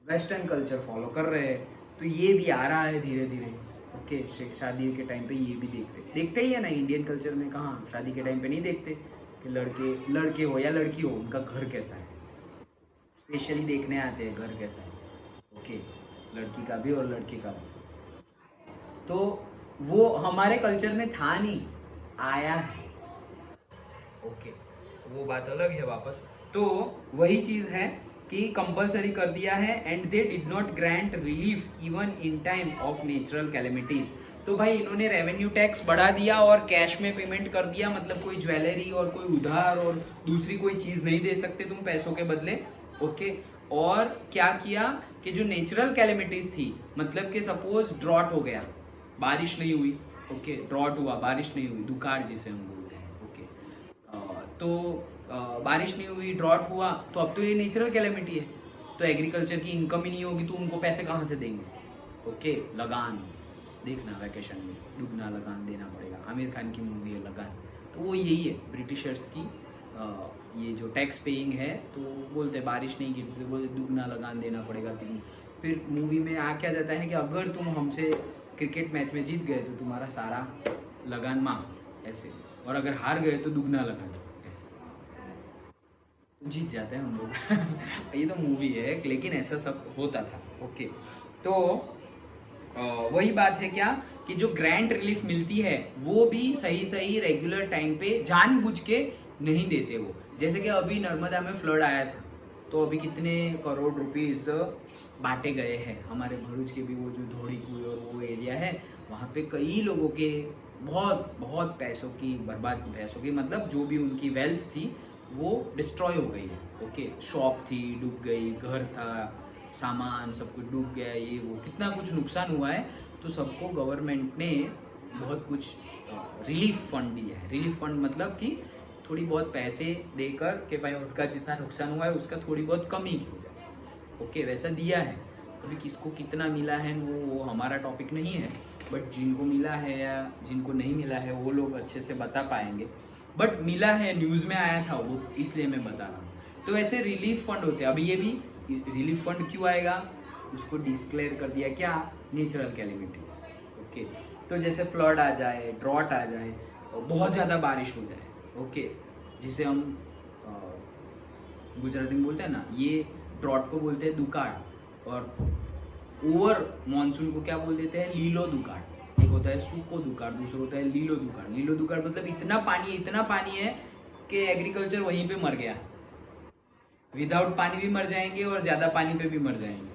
Speaker 1: वेस्टर्न कल्चर फॉलो कर रहे हैं। तो ये भी आ रहा है धीरे धीरे। ओके, शादी के टाइम पे ये भी देखते ही है ना। इंडियन कल्चर में कहाँ शादी के टाइम पे नहीं देखते कि लड़के हो या लड़की हो उनका घर कैसा है, स्पेशली देखने आते हैं घर कैसा है। ओके, लड़की का भी और लड़के का भी। तो वो हमारे कल्चर में था नहीं, आया है। ओके, वो बात अलग है वापस। तो वही चीज़ है कि कंपलसरी कर दिया है, and they did not grant relief even in time of natural calamities. तो भाई इन्होंने रेवेन्यू टैक्स बढ़ा दिया और कैश में पेमेंट कर दिया, मतलब कोई ज्वेलरी और कोई उधार और दूसरी कोई चीज़ नहीं दे सकते तुम पैसों के बदले। ओके, और क्या किया कि जो नेचुरल कैलेमिटीज थी, मतलब कि सपोज ड्रॉट हो गया, बारिश नहीं हुई, ओके, ड्रॉट हुआ, बारिश नहीं हुई, दुकाळ जिसे हम बोलते हैं, ओके, तो बारिश नहीं हुई, ड्रॉट हुआ, तो अब तो ये नेचुरल कैलेमिटी है, तो एग्रीकल्चर की इनकम ही नहीं होगी, तो उनको पैसे कहाँ से देंगे, ओके, लगान देखना वैकेशन में दुगना लगान देना पड़ेगा, आमिर खान की मूवी है लगान, तो वो यही है ब्रिटिशर्स की ये जो टैक्स पेइंग है, तो बोलते हैं बारिश नहीं गिरती तो बोलते दुगना लगान देना पड़ेगा तीन। फिर मूवी में आ क्या जाता है कि अगर तुम हमसे क्रिकेट मैच में जीत गए तो तुम्हारा सारा लगान माफ ऐसे, और अगर हार गए तो दुगना लगान ऐसे, जीत जाते हैं हम लोग। ये तो मूवी है, लेकिन ऐसा सब होता था, ओके। तो वही बात है क्या कि जो ग्रांट रिलीफ मिलती है वो भी सही सही रेगुलर टाइम पे जानबूझ के नहीं देते वो। जैसे कि अभी नर्मदा में फ्लड आया था, तो अभी कितने करोड़ रुपीस बांटे गए हैं। हमारे भरूच के भी वो जो धोड़ी कुई और वो एरिया है, वहाँ पे कई लोगों के बहुत बहुत पैसों की बर्बाद, पैसों की मतलब जो भी उनकी वेल्थ थी वो डिस्ट्रॉय हो गई है, ओके। शॉप थी डूब गई, घर था, सामान सब कुछ डूब गया, ये वो कितना कुछ नुकसान हुआ है। तो सबको गवर्नमेंट ने बहुत कुछ रिलीफ फंड दिया है। रिलीफ फंड मतलब कि थोड़ी बहुत पैसे देकर कि भाई उनका जितना नुकसान हुआ है उसका थोड़ी बहुत कमी हो जाए, ओके, वैसा दिया है। अभी किसको कितना मिला है वो हमारा टॉपिक नहीं है, बट जिनको मिला है या जिनको नहीं मिला है वो लोग अच्छे से बता पाएंगे। बट मिला है, न्यूज़ में आया था वो, इसलिए मैं बता रहा हूँ। तो ऐसे रिलीफ फंड होते हैं। अभी ये भी रिलीफ फंड क्यों आएगा, उसको डिक्लेयर कर दिया क्या, नेचुरल कैलेमिटीज, ओके। तो जैसे फ्लड आ जाए, ड्रॉट आ जाए, बहुत ज़्यादा बारिश हो जाए, ओके, जिसे हम गुजराती में बोलते हैं ना, ये ड्रॉट को बोलते हैं दुकाळ, और ओवर मानसून को क्या बोल देते हैं, लीलो दुकाळ। एक होता है सूखो दुकाळ, दूसरा होता है लीलो दुकाळ। लीलो दुकाळ मतलब इतना पानी है कि एग्रीकल्चर वहीं पे मर गया, विदाउट पानी भी मर जाएंगे और ज़्यादा पानी पे भी मर जाएंगे,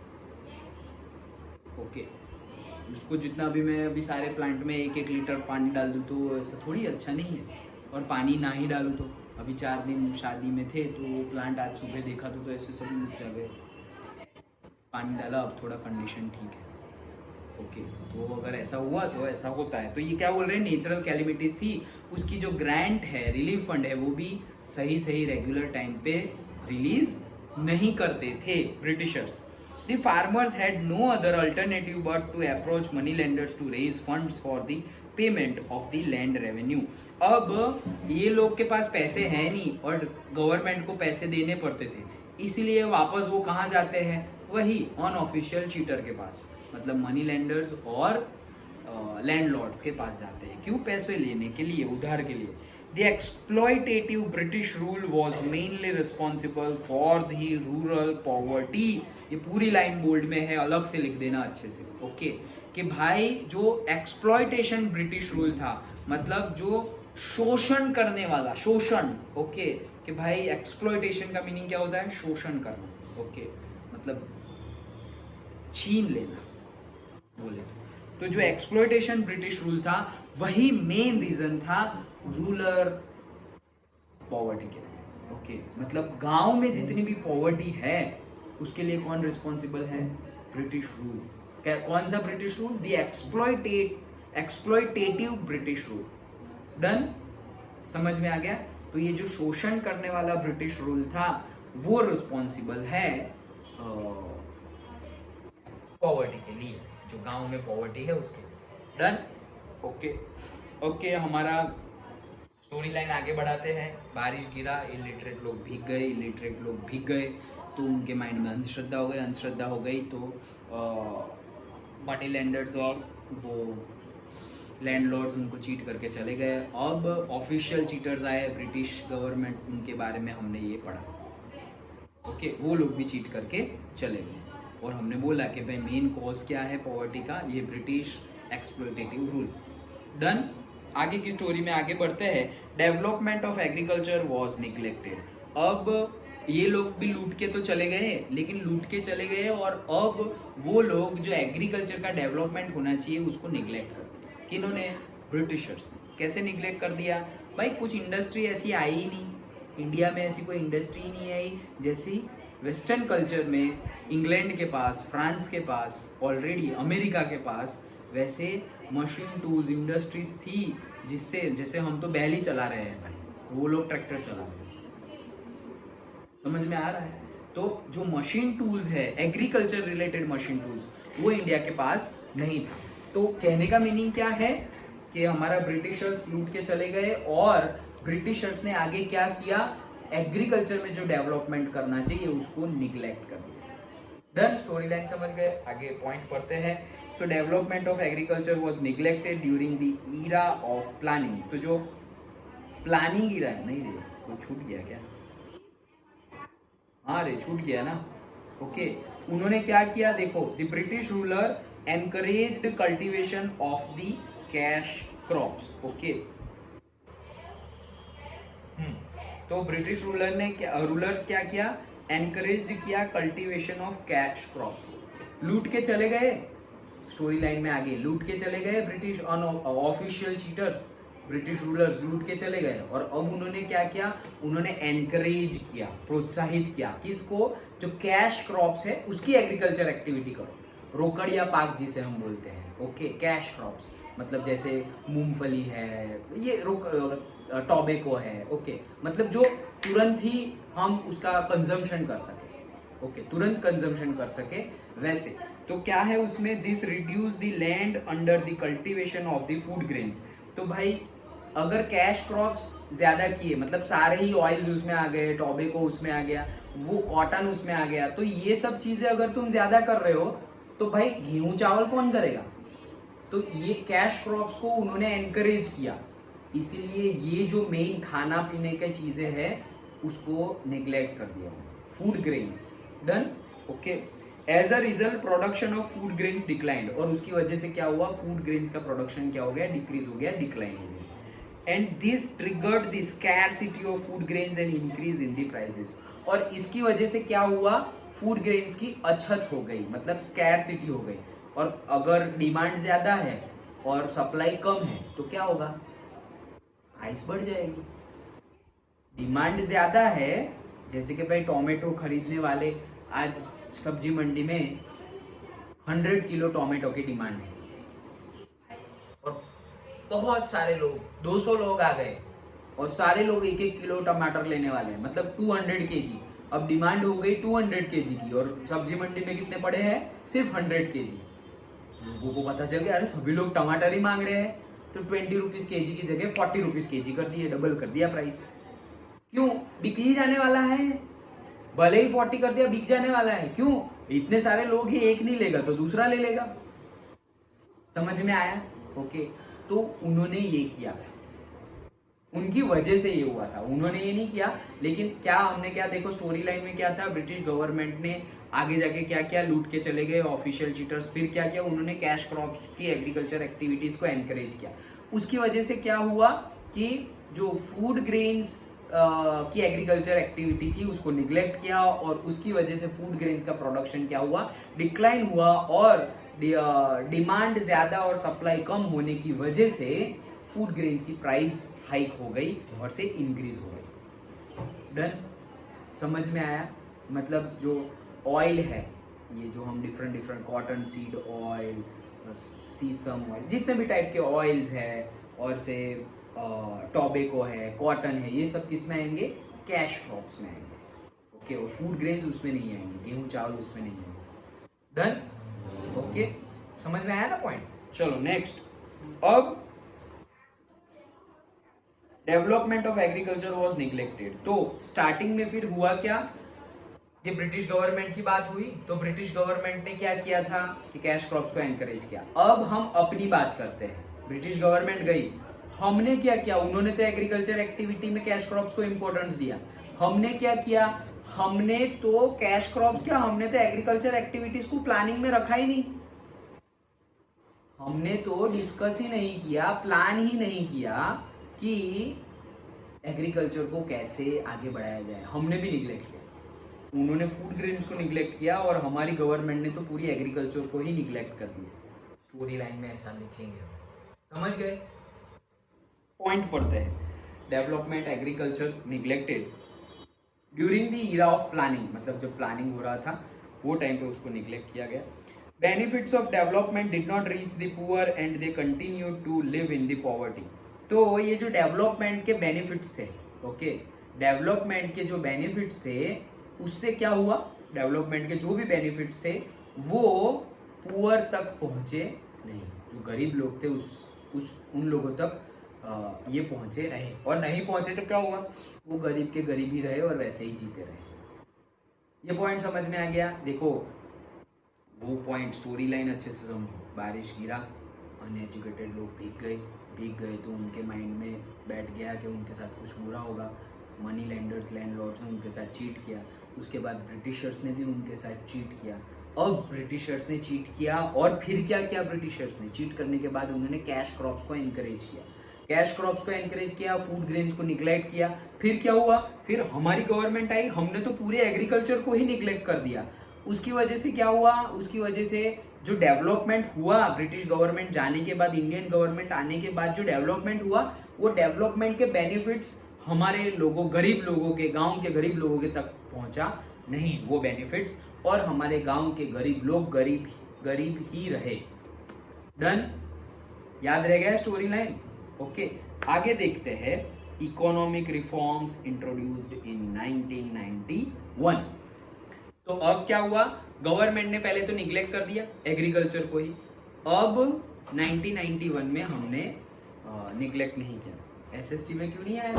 Speaker 1: ओके। उसको जितना भी मैं अभी सारे प्लांट में 1-1 लीटर पानी डाल दूँ तो ऐसा थोड़ी अच्छा नहीं है, और पानी ना ही डालूँ तो। अभी 4 दिन शादी में थे तो वो प्लांट आज सुबह देखा तो ऐसे सब मुरझा जा गए, पानी डाला, अब थोड़ा कंडीशन ठीक है, ओके। तो अगर ऐसा हुआ तो ऐसा होता है। तो ये क्या बोल रहे हैं, नेचुरल कैलेमिटीज थी, उसकी जो ग्रांट है, रिलीफ फंड है, वो भी सही सही रेगुलर टाइम पे रिलीज नहीं करते थे Britishers. The farmers had no other alternative but to approach money lenders to raise funds for the payment of the land revenue। अब ये लोग के पास पैसे हैं नहीं और गवर्नमेंट को पैसे देने पड़ते थे, इसीलिए वापस वो कहाँ जाते हैं, वही अनऑफिशियल चीटर के पास, मतलब मनी लेंडर्स और लैंडलॉर्ड्स के पास जाते हैं। क्यों, पैसे लेने के लिए, उधार के लिए। The exploitative British rule was mainly responsible for the rural poverty। ये पूरी लाइन बोल्ड में है, अलग से लिख देना अच्छे से, ओके। कि भाई जो एक्सप्लॉयटेशन ब्रिटिश रूल था, मतलब जो शोषण करने वाला, शोषण, ओके। कि भाई एक्सप्लॉयटेशन का मीनिंग क्या होता है, शोषण करना, ओके, मतलब छीन लेना बोले तो जो एक्सप्लॉयटेशन ब्रिटिश रूल था वही मेन रीजन था रूरल पॉवर्टी के लिए, ओके। मतलब गांव में जितनी भी पॉवर्टी है उसके लिए कौन रिस्पॉन्सिबल है, ब्रिटिश रूल। कौन सा British rule, the exploitative British rule. Done, समझ में आ गया। तो ये जो शोषण करने वाला ब्रिटिश रूल था वो रिस्पॉन्सिबल है पॉवर्टी के लिए, जो गांव में पॉवर्टी है उसके। Done, okay okay. हमारा स्टोरी लाइन आगे बढ़ाते हैं। बारिश गिरा, इलिटरेट लोग भीग गए, तो उनके माइंड में अंधश्रद्धा हो गई, तो मनी लेंडर्स और वो लैंडलॉर्ड्स उनको चीट करके चले गए। अब ऑफिशियल चीटर्स आए, ब्रिटिश गवर्नमेंट, उनके बारे में हमने ये पढ़ा, ओके। वो लोग भी चीट करके चले गए, और हमने बोला कि भाई मेन कॉज क्या है पॉवर्टी का, ये ब्रिटिश एक्सप्लॉयटेटिव रूल। डन, आगे की स्टोरी में आगे बढ़ते हैं। Development of agriculture was neglected. अब ये लोग भी लूट के तो चले गए, लेकिन लूट के चले गए और अब वो लोग जो एग्रीकल्चर का डेवलपमेंट होना चाहिए उसको निग्लेक्ट कर दिया। किन्होंने, ब्रिटिशर्स ने। कैसे निग्लेक्ट कर दिया, भाई कुछ इंडस्ट्री ऐसी आई ही नहीं, इंडिया में ऐसी कोई इंडस्ट्री नहीं आई जैसी वेस्टर्न कल्चर में इंग्लैंड के पास, फ्रांस के पास, ऑलरेडी अमेरिका के पास वैसे मशीन टूल्स इंडस्ट्रीज थी, जिससे जैसे हम तो बैल ही चला रहे हैं भाई, वो लोग ट्रैक्टर चला रहे हैं। समझ में आ रहा है? तो जो मशीन टूल्स है, एग्रीकल्चर रिलेटेड मशीन टूल्स, वो इंडिया के पास नहीं था। तो कहने का मीनिंग क्या है कि हमारा ब्रिटिशर्स लूट के चले गए और ब्रिटिशर्स ने आगे क्या किया, एग्रीकल्चर में जो डेवलपमेंट करना चाहिए उसको निग्लेक्ट कर दिया। डन, स्टोरी लाइन समझ गए, आगे पॉइंट पढ़ते हैं। सो development of agriculture was neglected during the era of planning. तो जो प्लानिंग ईरा है, नहीं रे वो छूट गया क्या? हाँ रे छूट गया ना। ओके, उन्होंने क्या किया देखो, the British ruler encouraged cultivation of the cash crops. Okay, तो ब्रिटिश रूलर्स क्या किया, एनकरेज किया कल्टीवेशन ऑफ कैश क्रॉप्स। लूट के चले गए, स्टोरी लाइन में आगे लूट के चले गए British official cheaters, British rulers लूट के चले गए, और अब उन्होंने क्या किया, उन्होंने एनकरेज किया, प्रोत्साहित किया किसको, जो कैश क्रॉप्स है उसकी एग्रीकल्चर एक्टिविटी करो, रोकड़ या पाक जिसे हम बोलते हैं। ओके, कैश क्रॉप्स मतलब जैसे मूंगफली है, ये टॉबेको है। ओके, मतलब जो तुरंत ही हम उसका कंजम्पशन कर सके। ओके, तुरंत कंजम्पशन कर सके वैसे। तो क्या है उसमें, this reduce the land under the cultivation of the food grains. तो भाई अगर कैश क्रॉप्स ज्यादा किए, मतलब सारे ही ऑयल्स उसमें आ गए, टॉबेको उसमें आ गया, वो कॉटन उसमें आ गया, तो ये सब चीजें अगर तुम ज्यादा कर रहे हो तो भाई गेहूं चावल कौन करेगा? तो ये कैश क्रॉप्स को उन्होंने एनकरेज किया, इसीलिए ये जो मेन खाना पीने की चीजें हैं उसको निग्लेक्ट कर दिया, food grains. Done. Okay, as a result production of food grains declined, और उसकी वजह से क्या हुआ, फूड ग्रेन्स का प्रोडक्शन क्या हो गया, डिक्रीज हो गया, डिक्लाइन हो गया। And this triggered the scarcity of food grains and increase in the prices. और इसकी वजह से क्या हुआ, फूड ग्रेन्स की अछत हो गई, मतलब स्कैरसिटी हो गई। और अगर डिमांड ज्यादा है और सप्लाई कम है तो क्या होगा, प्राइस बढ़ जाएगी। डिमांड ज्यादा है, जैसे कि भाई टोमेटो खरीदने वाले, आज सब्जी मंडी में 100 किलो टोमेटो की डिमांड है और बहुत सारे लोग, 200 लोग आ गए और सारे लोग 1-1 किलो टमाटर लेने वाले हैं, मतलब 200 केजी। अब डिमांड हो गई 200 केजी की और सब्जी मंडी में कितने पड़े हैं, सिर्फ 100 केजी। लोगों को पता चल गया अरे सभी लोग टमाटर ही मांग रहे हैं, तो 20 रुपीज केजी की जगह 40 रुपीज केजी कर दिए, डबल कर दिया प्राइस। क्यों, बिक ही जाने वाला है, भले ही 40 कर दिया, बिक जाने वाला है। क्यों, इतने सारे लोग ही एक नहीं लेगा तो दूसरा ले लेगा। समझ में आया? ओके, तो उन्होंने ये किया था, उनकी वजह से ये हुआ था, उन्होंने ये नहीं किया। लेकिन क्या हमने क्या देखो स्टोरी लाइन में क्या था, ब्रिटिश गवर्नमेंट ने आगे जाके क्या किया, लूट के चले गए ऑफिशियल चीटर्स, फिर क्या किया उन्होंने, कैश क्रॉप्स की एग्रीकल्चर एक्टिविटीज को एनकरेज किया। उसकी वजह से क्या हुआ कि जो फूड ग्रेन्स की एग्रीकल्चर एक्टिविटी थी उसको निग्लेक्ट किया, और उसकी वजह से फूड ग्रेन्स का प्रोडक्शन क्या हुआ, डिक्लाइन हुआ, और डिमांड ज्यादा और सप्लाई कम होने की वजह से फूड ग्रेन्स की प्राइस हाइक हो गई और से इंक्रीज हो गई। डन, समझ में आया? मतलब जो ऑयल है, ये जो हम डिफरेंट कॉटन सीड ऑयल, सीसम ऑयल, जितने भी टाइप के ऑयल्स है, और से टॉबेको है, कॉटन है, ये सब किस में आएंगे, कैश क्रॉप्स में आएंगे। ओके, और फूड ग्रेन्स उसमें नहीं आएंगे, गेहूं चावल उसमें नहीं आएंगे। डन। ओके, समझ में आया ना पॉइंट? चलो नेक्स्ट। अब development of agriculture was neglected, तो स्टार्टिंग में फिर हुआ क्या, ये ब्रिटिश गवर्नमेंट की बात हुई, तो ब्रिटिश गवर्नमेंट ने क्या किया था कि कैश क्रॉप्स को एनकरेज किया। अब हम अपनी बात करते हैं, ब्रिटिश गवर्नमेंट गई, हमने क्या किया, उन्होंने तो एग्रीकल्चर एक्टिविटी में कैश क्रॉप्स को इंपॉर्टेंस दिया, हमने क्या किया, हमने तो कैश क्रॉप्स क्या, हमने तो एग्रीकल्चर एक्टिविटीज को प्लानिंग में रखा ही नहीं, हमने तो डिस्कस ही नहीं किया, प्लान ही नहीं किया कि एग्रीकल्चर को कैसे आगे बढ़ाया जाए, हमने भी निग्लेक्ट किया। उन्होंने फूड ग्रेन्स को निग्लेक्ट किया और हमारी गवर्नमेंट ने तो पूरी एग्रीकल्चर को ही निग्लेक्ट कर दिया। स्टोरी लाइन में ऐसा लिखेंगे, समझ गए? पॉइंट पढ़ते हैं, development agriculture neglected during the era of planning, मतलब जब प्लानिंग हो रहा था वो टाइम पे उसको निग्लेक्ट किया गया। Benefits of development did not reach the poor and they continue to live in the poverty. तो ये जो डेवलपमेंट के बेनिफिट्स थे, ओके, डेवलपमेंट के जो बेनिफिट्स थे उससे क्या हुआ, डेवलपमेंट के जो भी बेनिफिट्स थे वो पुअर तक पहुंचे नहीं, जो गरीब लोग थे उस उन लोगों तक ये पहुंचे नहीं, और नहीं पहुंचे तो क्या हुआ, वो गरीब के गरीब ही रहे और वैसे ही जीते रहे। ये पॉइंट समझ में आ गया। देखो वो पॉइंट, स्टोरी लाइन अच्छे से समझो। बारिश गिरा, अनएजुकेटेड लोग भीग गए तो उनके माइंड में बैठ गया कि उनके साथ कुछ बुरा होगा। मनी लेंडर्स, लैंडलॉर्ड्स ने उनके साथ चीट किया, उसके बाद ब्रिटिशर्स ने भी उनके साथ चीट किया। अब ब्रिटिशर्स ने चीट किया और फिर क्या किया, ब्रिटिशर्स ने चीट करने के बाद उन्होंने कैश क्रॉप्स को एनकरेज किया, फूड ग्रेन्स को निग्लेक्ट किया। फिर क्या हुआ, फिर हमारी गवर्नमेंट आई, हमने तो पूरे एग्रीकल्चर को ही निग्लेक्ट कर दिया। उसकी वजह से क्या हुआ, उसकी वजह से जो डेवलपमेंट हुआ ब्रिटिश गवर्नमेंट जाने के बाद, इंडियन गवर्नमेंट आने के बाद जो डेवलपमेंट हुआ, वो डेवलपमेंट के बेनिफिट्स हमारे लोगों, गरीब लोगों के, गांव के गरीब लोगों के तक पहुंचा नहीं वो बेनिफिट्स, और हमारे गांव के गरीब लोग गरीब ही रहे। डन, याद रह गया स्टोरी लाइन। ओके, आगे देखते हैं। Economic reforms introduced in 1991। तो अब क्या हुआ, गवर्नमेंट ने पहले तो निग्लेक्ट कर दिया एग्रीकल्चर को ही, अब 1991 में हमने निग्लेक्ट नहीं किया। एसएसटी में क्यों नहीं आया?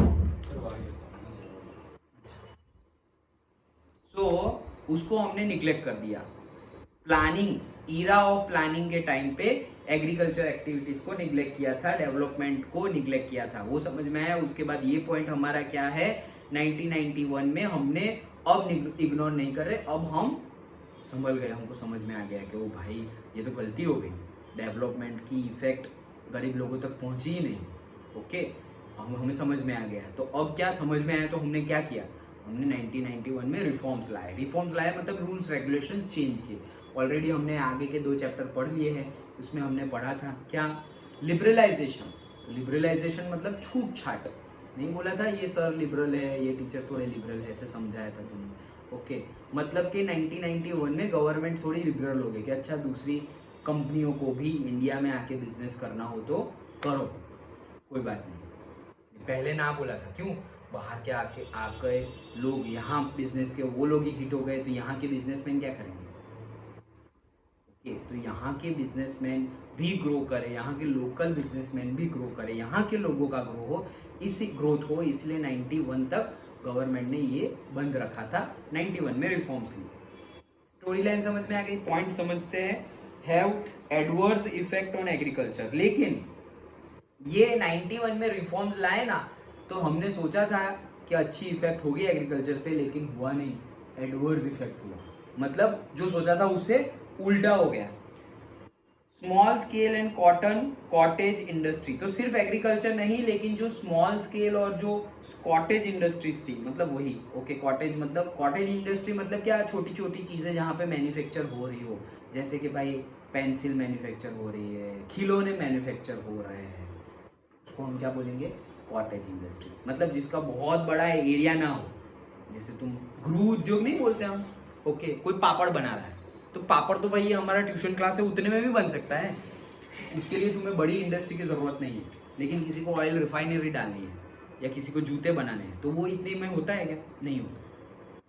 Speaker 1: सो उसको हमने निग्लेक्ट कर दिया। प्लानिंग, ईरा ऑफ प्लानिंग के टाइम पे एग्रीकल्चर एक्टिविटीज को निग्लेक्ट किया था, डेवलपमेंट को निग्लेक्ट किया था, वो समझ में आया। उसके बाद ये पॉइंट हमारा क्या है, 1991 में हमने अब इग्नोर नहीं कर रहे, अब हम संभल गए, हमको समझ में आ गया कि वो भाई ये तो गलती हो गई, डेवलपमेंट की इफेक्ट गरीब लोगों तक पहुंची ही नहीं। ओके, हमें समझ में आ गया। तो अब क्या समझ में आया, तो हमने क्या किया, हमने 1991 में रिफॉर्म्स लाए, मतलब रूल्स रेगुलेशंस चेंज किए। ऑलरेडी हमने आगे के 2 चैप्टर पढ़ लिए हैं, उसमें हमने पढ़ा था क्या, लिबरलाइजेशन। तो लिबरलाइजेशन मतलब छूट छाट, नहीं बोला था ये सर लिबरल है, ये टीचर थोड़े लिबरल है, ऐसे समझाया था तुमने। ओके, मतलब कि 1991 में गवर्नमेंट थोड़ी लिबरल हो गई कि अच्छा दूसरी कंपनियों को भी इंडिया में आके बिजनेस करना हो तो करो, कोई बात नहीं। पहले ना बोला था, क्यों, बाहर के आके लोग यहाँ बिजनेस के वो लोग ही हिट हो गए, तो यहाँ के बिजनेसमैन क्या करेंगे। तो यहाँ के बिजनेसमैन भी ग्रो करे, यहाँ के लोकल बिजनेसमैन भी ग्रो करे, यहाँ के लोगों का ग्रोथ हो, इसलिए 91 तक गवर्नमेंट ने ये बंद रखा था। 91 में रिफॉर्म्स लिए। स्टोरी लाइन समझ में आ गई, पॉइंट समझते हैं। Have adverse effect on agriculture, लेकिन ये 91 में रिफॉर्म्स लाए ना, तो हमने सोचा था कि अच्छी इफेक्ट होगी एग्रीकल्चर पे, लेकिन हुआ नहीं, एडवर्स इफेक्ट हुआ, मतलब जो सोचा था उससे उल्टा हो गया। Small scale and cottage industry, तो सिर्फ एग्रीकल्चर नहीं, लेकिन जो स्मॉल स्केल और जो कॉटेज इंडस्ट्रीज थी, मतलब वही, ओके, कॉटेज इंडस्ट्री मतलब क्या, छोटी छोटी चीजें जहाँ पे मैन्युफैक्चर हो रही हो, जैसे कि भाई पेंसिल मैन्युफैक्चर हो रही है, खिलौने मैन्युफैक्चर हो रहे हैं, उसको हम क्या बोलेंगे, कॉटेज इंडस्ट्री। मतलब जिसका बहुत बड़ा एरिया ना हो, जैसे तुम गृह उद्योग नहीं बोलते हम, ओके, कोई पापड़ बना रहा है, तो पापड़ तो भाई हमारा ट्यूशन क्लास है उतने में भी बन सकता है, उसके लिए तुम्हें बड़ी इंडस्ट्री की ज़रूरत नहीं है। लेकिन किसी को ऑयल रिफाइनरी डालनी है या किसी को जूते बनाने हैं, तो वो इतने में होता है क्या, नहीं होता।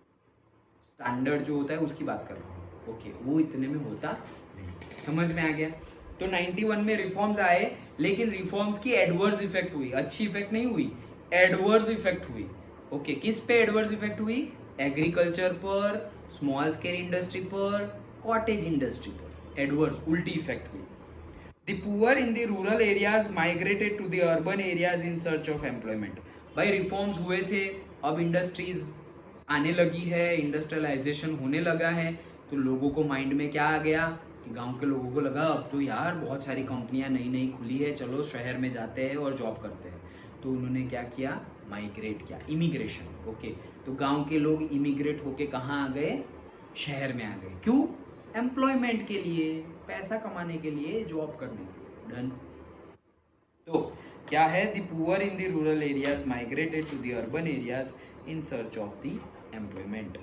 Speaker 1: स्टैंडर्ड जो होता है उसकी बात कर रहा हूँ, ओके, वो इतने में होता नहीं। समझ में आ गया। तो 91 में रिफॉर्म्स आए, लेकिन रिफॉर्म्स की एडवर्स इफेक्ट हुई, अच्छी इफेक्ट नहीं हुई, एडवर्स इफेक्ट हुई। ओके, किस पे एडवर्स इफेक्ट हुई, एग्रीकल्चर पर, स्मॉल स्केल इंडस्ट्री पर, कॉटेज इंडस्ट्री पर एडवर्स उल्टी इफेक्ट हुई। The poor in the rural areas migrated to the urban areas in search of employment. भाई रिफॉर्म्स हुए थे, अब इंडस्ट्रीज आने लगी है, इंडस्ट्रियलाइजेशन होने लगा है, तो लोगों को माइंड में क्या आ गया कि गांव के लोगों को लगा अब तो यार बहुत सारी कंपनियां नई नई खुली है, चलो शहर में जाते हैं और जॉब करते हैं। तो उन्होंने क्या किया, माइग्रेट किया, इमिग्रेशन। ओके, तो गांव के लोग इमिग्रेट होके कहाँ आ गए, शहर में आ गए। क्यों, एम्प्लॉयमेंट के लिए, पैसा कमाने के लिए, जॉब करने के लिए। डन। तो क्या है, the poor in the rural areas migrated to the urban areas in search of the employment.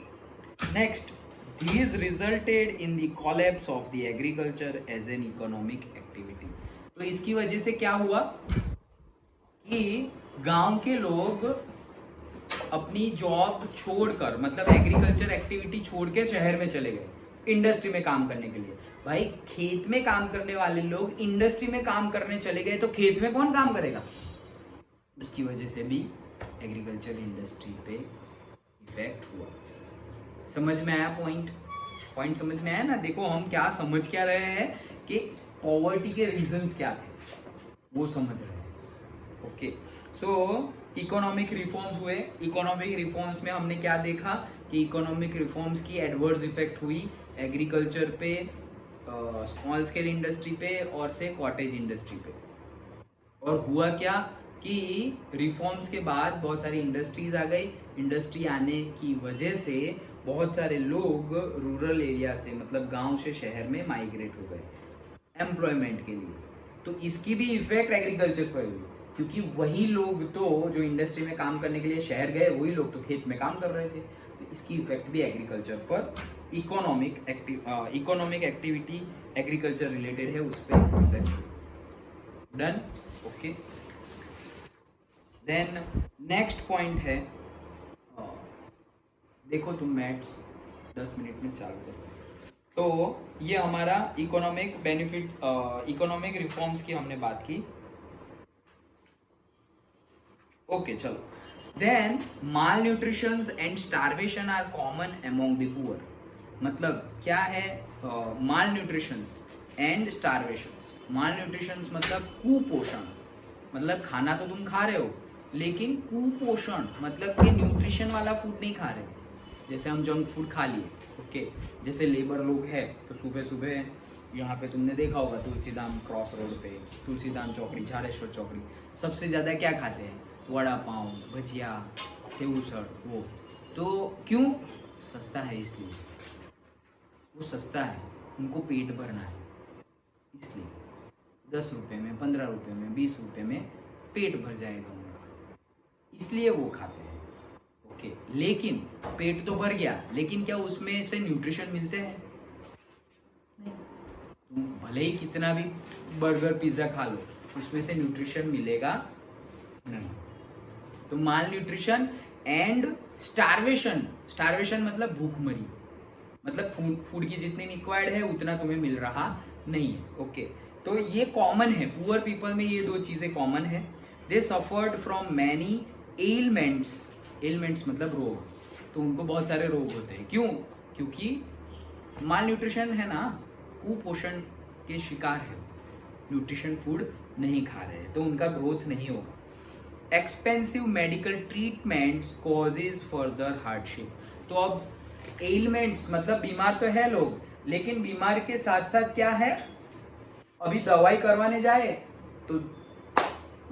Speaker 1: Next, these resulted in the collapse of the agriculture as an economic activity. तो इसकी वजह से क्या हुआ कि गांव के लोग अपनी जॉब छोड़कर, मतलब एग्रीकल्चर एक्टिविटी छोड़ के शहर में चले गए इंडस्ट्री में काम करने के लिए। भाई खेत में काम करने वाले लोग इंडस्ट्री में काम करने चले गए तो खेत में कौन काम करेगा? उसकी वजह से भी एग्रीकल्चर इंडस्ट्री पे इफेक्ट हुआ। समझ में आया पॉइंट समझ में आया ना? देखो हम क्या समझ क्या रहे हैं कि पॉवर्टी के रीजंस क्या थे वो समझ रहे हैं। ओके, सो इकोनॉमिक रिफॉर्म्स हुए। इकोनॉमिक रिफॉर्म्स में हमने क्या देखा कि इकोनॉमिक रिफॉर्म्स की एडवर्स इफेक्ट हुई एग्रीकल्चर पे, स्मॉल स्केल इंडस्ट्री पे और से कॉटेज इंडस्ट्री पे। और हुआ क्या कि रिफॉर्म्स के बाद बहुत सारी इंडस्ट्रीज आ गई। इंडस्ट्री आने की वजह से बहुत सारे लोग रूरल एरिया से, मतलब गांव से शहर में माइग्रेट हो गए एम्प्लॉयमेंट के लिए। तो इसकी भी इफेक्ट एग्रीकल्चर पर हुई, क्योंकि वही लोग तो जो इंडस्ट्री में काम करने के लिए शहर गए, वही लोग तो खेत में काम कर रहे थे। तो इसकी इफेक्ट भी एग्रीकल्चर पर, इकोनॉमिक एक्टिविटी एग्रीकल्चर रिलेटेड है उस पर effect. Done? Okay, then next point है, देखो तुम मैथ्स 10 मिनट में चालू करो। तो ये हमारा इकोनॉमिक बेनिफिट, इकोनॉमिक रिफॉर्म्स की हमने बात की। ओके चलो, then malnutritions and starvation are common among the poor. मतलब क्या है malnutritions and starvations? Malnutritions मतलब कुपोषण, मतलब खाना तो तुम खा रहे हो लेकिन कुपोषण मतलब कि न्यूट्रिशन वाला फूड नहीं खा रहे। जैसे हम जंक फूड खा लिए, ओके, जैसे लेबर लोग हैं तो सुबह सुबह यहाँ पे तुमने देखा होगा तुलसीधाम क्रॉस रोड पे, तुलसीधाम चौकड़ी, झाड़ेश्वर चौकड़ी, सबसे ज़्यादा क्या खाते हैं? वड़ा पाव, भजिया, सेव उसळ। वो तो क्यों? सस्ता है इसलिए, वो सस्ता है, उनको पेट भरना है इसलिए 10 रुपये में, 15 रुपये में, 20 रुपये में पेट भर जाएगा उनका, इसलिए वो खाते हैं। ओके, लेकिन पेट तो भर गया, लेकिन क्या उसमें से न्यूट्रिशन मिलते हैं? नहीं। तुम भले ही कितना भी बर्गर पिज्जा खा लो, उसमें से न्यूट्रिशन मिलेगा नहीं। तो माल न्यूट्रिशन एंड स्टारवेशन, स्टारवेशन मतलब भूखमरी, मतलब फूड की जितनी रिक्वायर्ड है उतना तुम्हें मिल रहा नहीं है। ओके, तो ये कॉमन है, पुअर पीपल में ये दो चीजें कॉमन है। They suffered from many elements, elements मतलब रोग, तो उनको बहुत सारे रोग होते हैं। क्यों? क्योंकि माल न्यूट्रिशन है ना, कुपोषण के शिकार है, न्यूट्रिशन फूड नहीं खा रहे हैं तो उनका ग्रोथ नहीं होगा। Expensive medical treatments causes further hardship. तो अब एलिमेंट्स मतलब बीमार तो है लोग, लेकिन बीमार के साथ साथ क्या है, अभी दवाई करवाने जाए तो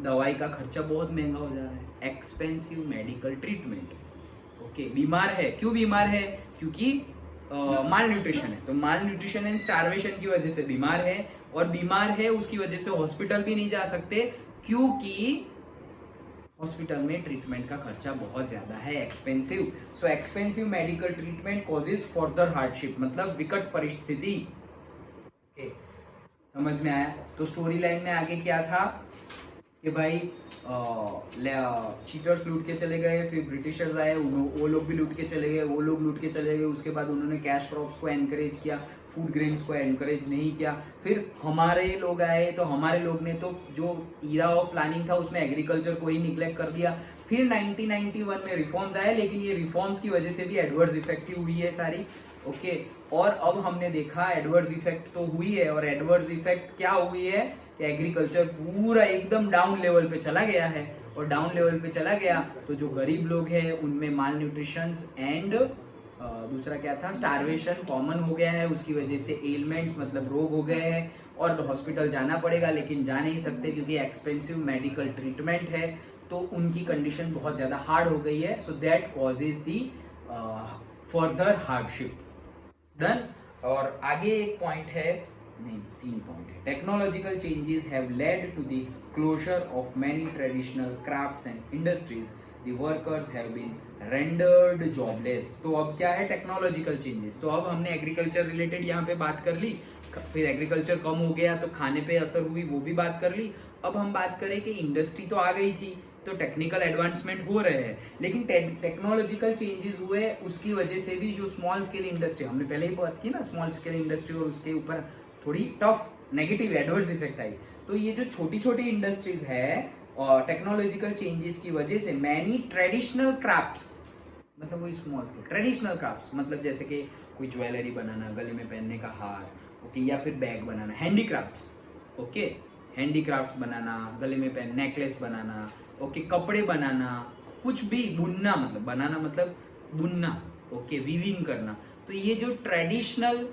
Speaker 1: दवाई का खर्चा बहुत महंगा हो जा रहा है। Expensive medical treatment. ओके, बीमार है, क्यों बीमार है? क्योंकि माल न्यूट्रिशन है। तो माल न्यूट्रिशन एंड स्टारवेशन की वजह से बीमार है, और बीमार है उसकी वजह से हॉस्पिटल भी नहीं जा सकते, क्योंकि हॉस्पिटल में ट्रीटमेंट का खर्चा बहुत ज्यादा है, expensive. So expensive medical treatment causes further hardship, मतलब विकट परिस्थिति। ओके, समझ में आया? तो स्टोरी लाइन में आगे क्या था कि भाई चीटर्स लूट के चले गए, फिर ब्रिटिशर्स आए, वो लोग भी लूट के चले गए, वो लोग लूट के चले गए, उसके बाद उन्होंने कैश क्रॉप्स को एनकरेज किया, फूड ग्रेन्स को एनकरेज नहीं किया। फिर हमारे लोग आए तो हमारे लोग ने तो जो ईरा ऑफ प्लानिंग था उसमें एग्रीकल्चर को ही निग्लेक्ट कर दिया। फिर 1991 में रिफॉर्म्स आए, लेकिन ये रिफॉर्म्स की वजह से भी एडवर्स इफेक्टिव हुई है सारी। ओके, और अब हमने देखा एडवर्स इफेक्ट तो हुई है, और एडवर्स इफेक्ट क्या हुई है कि एग्रीकल्चर पूरा एकदम डाउन लेवल पे चला गया है, और डाउन लेवल पे चला गया तो जो गरीब लोग हैं उनमें माल न्यूट्रिशंस एंड दूसरा क्या था, स्टारवेशन कॉमन हो गया है। उसकी वजह से एलिमेंट्स मतलब रोग हो गए हैं, और हॉस्पिटल जाना पड़ेगा लेकिन जा नहीं सकते क्योंकि एक्सपेंसिव मेडिकल ट्रीटमेंट है, तो उनकी कंडीशन बहुत ज़्यादा हार्ड हो गई है। So that causes the further hardship. Done? और आगे एक पॉइंट है, नहीं 3 पॉइंट है। Technological changes have led to the closure of many traditional crafts and industries. The workers have been rendered jobless. तो अब क्या है, टेक्नोलॉजिकल चेंजेस। तो अब हमने एग्रीकल्चर रिलेटेड यहाँ पे बात कर ली, फिर एग्रीकल्चर कम हो गया तो खाने पे असर हुई, वो भी बात कर ली। अब हम बात करें कि इंडस्ट्री तो आ गई थी, तो टेक्निकल एडवांसमेंट हो रहे हैं, लेकिन टेक्नोलॉजिकल चेंजेस हुए, उसकी वजह से भी जो स्मॉल स्केल इंडस्ट्री, हमने पहले ही बात की ना, स्मॉल स्केल इंडस्ट्री, और उसके ऊपर थोड़ी tough negative adverse effect I. तो ये जो छोटी छोटी इंडस्ट्रीज है और टेक्नोलॉजिकल चेंजेस की वजह से मैनी ट्रेडिशनल क्राफ्ट्स, मतलब वही स्मॉल स्केल ट्रेडिशनल क्राफ्ट्स, मतलब जैसे कि कोई ज्वेलरी बनाना, गले में पहनने का हार, ओके, या फिर बैग बनाना, हैंडीक्राफ्ट्स, ओके, हैंडीक्राफ्ट्स बनाना, गले में पहन नेकलेस बनाना, ओके, कपड़े बनाना, कुछ भी बुनना, मतलब बनाना मतलब बुनना, ओके, वीविंग करना। तो ये जो ट्रेडिशनल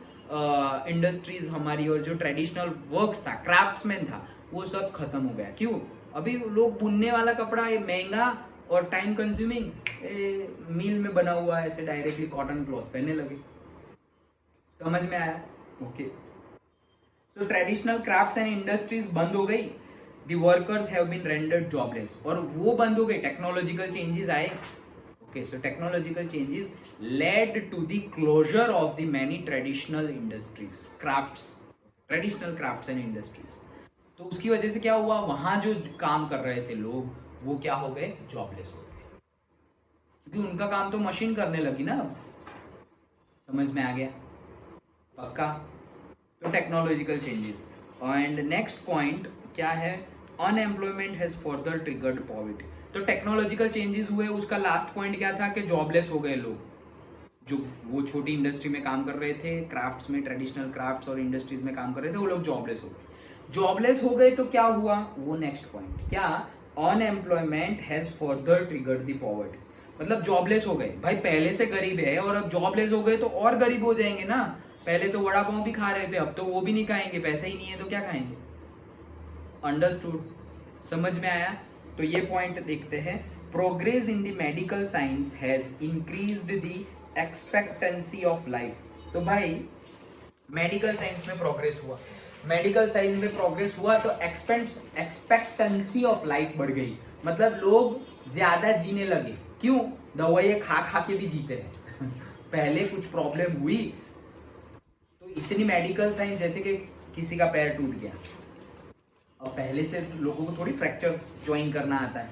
Speaker 1: इंडस्ट्रीज हमारी और जो ट्रेडिशनल वर्क्स था, क्राफ्ट्समैन था, वो सब खत्म हो गया। क्यों? अभी लोग बुनने वाला कपड़ा ये महंगा और टाइम कंज्यूमिंग, मिल में बना हुआ ऐसे डायरेक्टली कॉटन क्लॉथ पहनने लगे। समझ में आया? Okay. So traditional crafts and industries बंद हो गई, the workers have been rendered jobless, और वो बंद हो गई, टेक्नोलॉजिकल चेंजेस आए। Okay, so technological changes led to the closure of the many traditional industries, crafts, traditional crafts and industries. तो उसकी वजह से क्या हुआ, वहां जो काम कर रहे थे लोग, वो क्या हो गए, जॉबलेस हो गए, क्योंकि उनका काम तो मशीन करने लगी ना। समझ में आ गया? पक्का? तो technological changes. And next point क्या है, unemployment has further triggered poverty. तो टेक्नोलॉजिकल चेंजेस हुए, उसका लास्ट पॉइंट क्या था कि जॉबलेस हो गए लोग, जो वो छोटी इंडस्ट्री में काम कर रहे थे, क्राफ्ट्स में, ट्रेडिशनल क्राफ्ट्स और इंडस्ट्रीज में काम कर रहे थे, वो लोग जॉबलेस हो गए। जॉबलेस हो गए तो क्या हुआ, वो नेक्स्ट पॉइंट क्या, unemployment has further triggered the poverty. मतलब जॉबलेस हो गए, भाई पहले से गरीब है और अब जॉबलेस हो गए तो और गरीब हो जाएंगे ना। पहले तो वड़ा पाव भी खा रहे थे, अब तो वो भी नहीं खाएंगे, पैसे ही नहीं है तो क्या खाएंगे। अंडरस्टूड? समझ में आया? तो ये पॉइंट देखते हैं। Progress in the medical science has increased the expectancy of life. तो भाई मेडिकल साइंस में प्रोग्रेस हुआ, मेडिकल साइंस में प्रोग्रेस हुआ तो एक्सपेक्टेंसी ऑफ लाइफ बढ़ गई, मतलब लोग ज्यादा जीने लगे। क्यों? दवाइयाँ खा खा के भी जीते हैं पहले कुछ प्रॉब्लम हुई तो इतनी मेडिकल साइंस, जैसे कि किसी का पैर टूट गया, और पहले से लोगों को थोड़ी फ्रैक्चर ज्वाइन करना आता है,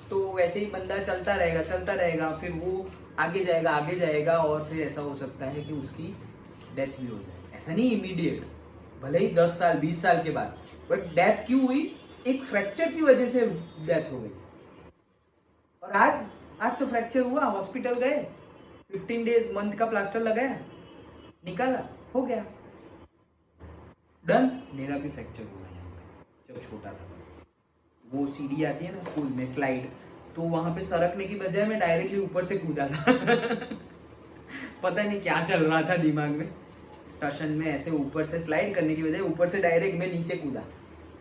Speaker 1: तो वैसे ही बंदा चलता रहेगा, फिर वो आगे जाएगा और फिर ऐसा हो सकता है कि उसकी डेथ भी हो जाए। ऐसा नहीं इमीडिएट, भले ही 10 साल 20 साल के बाद, बट डेथ क्यों हुई, एक फ्रैक्चर की वजह से डेथ हो गई। और आज तो फ्रैक्चर हुआ, हॉस्पिटल गए, 15 डेज मंथ का प्लास्टर लगाया, निकाला, हो गया, डन। मेरा भी फ्रैक्चर हुआ है जब छोटा था। वो सीढ़ी आती है ना स्कूल में, स्लाइड, तो वहां पे सरकने की बजाय मैं डायरेक्टली ऊपर से कूदा था पता नहीं क्या चल रहा था दिमाग में, टशन में ऐसे ऊपर से स्लाइड करने की बजाय ऊपर से डायरेक्ट मैं नीचे कूदा,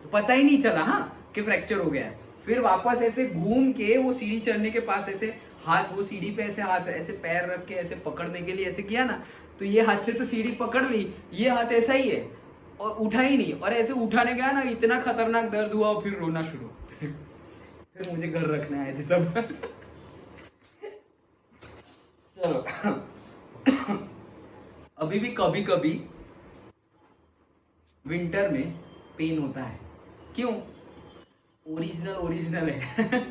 Speaker 1: तो पता ही नहीं चला हाँ कि फ्रैक्चर हो गया। फिर वापस ऐसे घूम के वो सीढ़ी चढ़ने के पास ऐसे हाथ, वो सीढ़ी पे ऐसे हाथ ऐसे पैर रख के ऐसे पकड़ने के लिए ऐसे किया ना, तो ये हाथ से तो सीढ़ी पकड़ ली, ये हाथ ऐसा ही है और उठा ही नहीं, और ऐसे उठाने गया ना, इतना खतरनाक दर्द हुआ और फिर रोना शुरू फिर मुझे घर रखने आए थे सब चलो अभी भी कभी कभी विंटर में पेन होता है। क्यों? ओरिजिनल है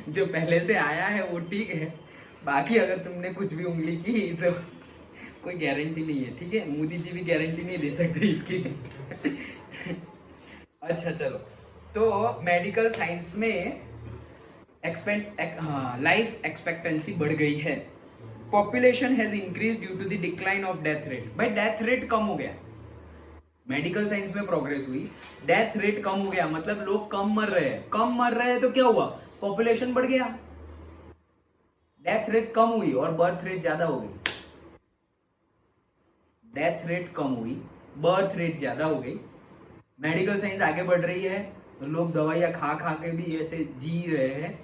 Speaker 1: जो पहले से आया है वो ठीक है, बाकी अगर तुमने कुछ भी उंगली की तो कोई गारंटी नहीं है, ठीक है? मोदी जी भी गारंटी नहीं दे सकते इसकी अच्छा चलो, तो मेडिकल साइंस में लाइफ एक्सपेक्टेंसी बढ़ गई है, population has increase due to the decline of death rate. भाई डेथ रेट कम हो गया, मेडिकल साइंस में प्रोग्रेस हुई, डेथ रेट कम हो गया, मतलब लोग कम मर रहे हैं तो क्या हुआ, पॉपुलेशन बढ़ गया, डेथ रेट कम हुई और बर्थ रेट ज्यादा हो गई। डेथ रेट कम हुई, बर्थ रेट ज्यादा हो गई, मेडिकल साइंस आगे बढ़ रही है, तो लोग दवाइयाँ खा खा के भी ऐसे जी रहे हैं,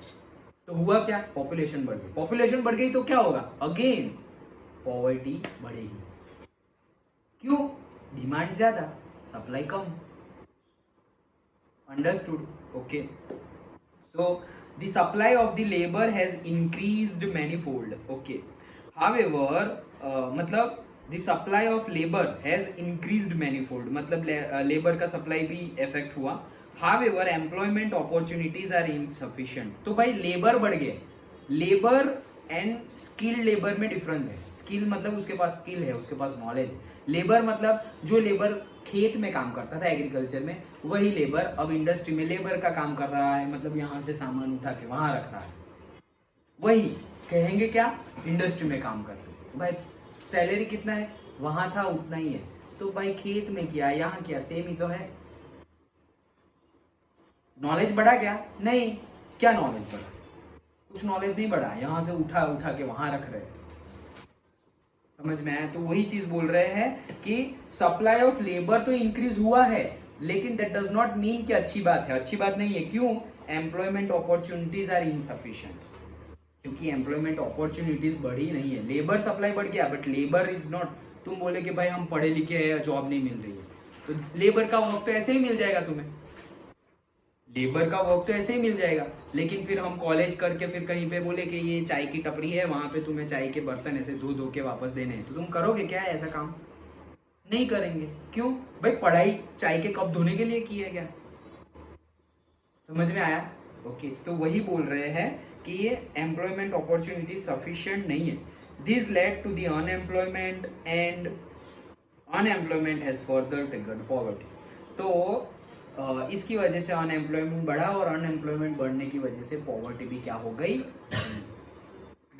Speaker 1: तो हुआ क्या, पॉपुलेशन बढ़ गई। पॉपुलेशन बढ़ गई तो क्या होगा, अगेन पॉवर्टी बढ़ेगी। क्यों? डिमांड ज्यादा, supply come. Understood? Okay, so the supply of the labor has increased manifold. Okay, however मतलब the supply of labor has increased manifold, मतलब लेबर का सप्लाई भी इफेक्ट हुआ. however employment opportunities are insufficient. तो भाई labour बढ़ गया. Labour and skilled labour में डिफरेंस है. स्किल मतलब उसके पास स्किल है, उसके पास नॉलेज है. लेबर मतलब जो लेबर खेत में काम करता था एग्रीकल्चर में, वही लेबर अब इंडस्ट्री में लेबर का काम कर रहा है, मतलब यहाँ से सामान उठा के वहां रख रहा है. वही कहेंगे क्या, इंडस्ट्री में काम कर रहे. भाई सैलरी कितना है, वहां था उतना ही है. तो भाई खेत में किया, यहाँ किया, सेम ही तो है. नॉलेज बढ़ा क्या? नहीं. क्या नॉलेज बढ़ा? कुछ नॉलेज नहीं बढ़ा. यहाँ से उठा उठा के वहां रख रहे. समझ में आया? तो वही चीज बोल रहे हैं कि सप्लाई ऑफ लेबर तो इंक्रीज हुआ है, लेकिन दैट डज नॉट मीन कि अच्छी बात है. अच्छी बात नहीं है. क्यों? Employment opportunities are insufficient. क्योंकि एम्प्लॉयमेंट अपॉर्चुनिटीज बढ़ी नहीं है. लेबर सप्लाई बढ़ गया बट लेबर इज नॉट. तुम बोले कि भाई हम पढ़े लिखे हैं, जॉब नहीं मिल रही है, तो लेबर का वर्क तो ऐसे ही मिल जाएगा तुम्हें. लेबर का वर्क तो ऐसे ही मिल जाएगा. लेकिन फिर हम कॉलेज करके फिर कहीं पे बोले कि ये चाय की टपरी है, वहां पे तुम्हें चाय के बर्तन ऐसे धो धो के वापस देने हैं, तो तुम करोगे क्या ऐसा काम? नहीं करेंगे. क्यों? भाई पढ़ाई चाय के कप धोने के लिए की है क्या? समझ में आया? ओके. तो वही बोल रहे हैं कि ये एम्प्लॉयमेंट अपॉर्चुनिटी सफिशिएंट नहीं है. This led to the unemployment and unemployment has further triggered poverty. तो इसकी वजह से अनएम्प्लॉयमेंट बढ़ा और अनएम्प्लॉयमेंट बढ़ने की वजह से पॉवर्टी भी क्या हो गई?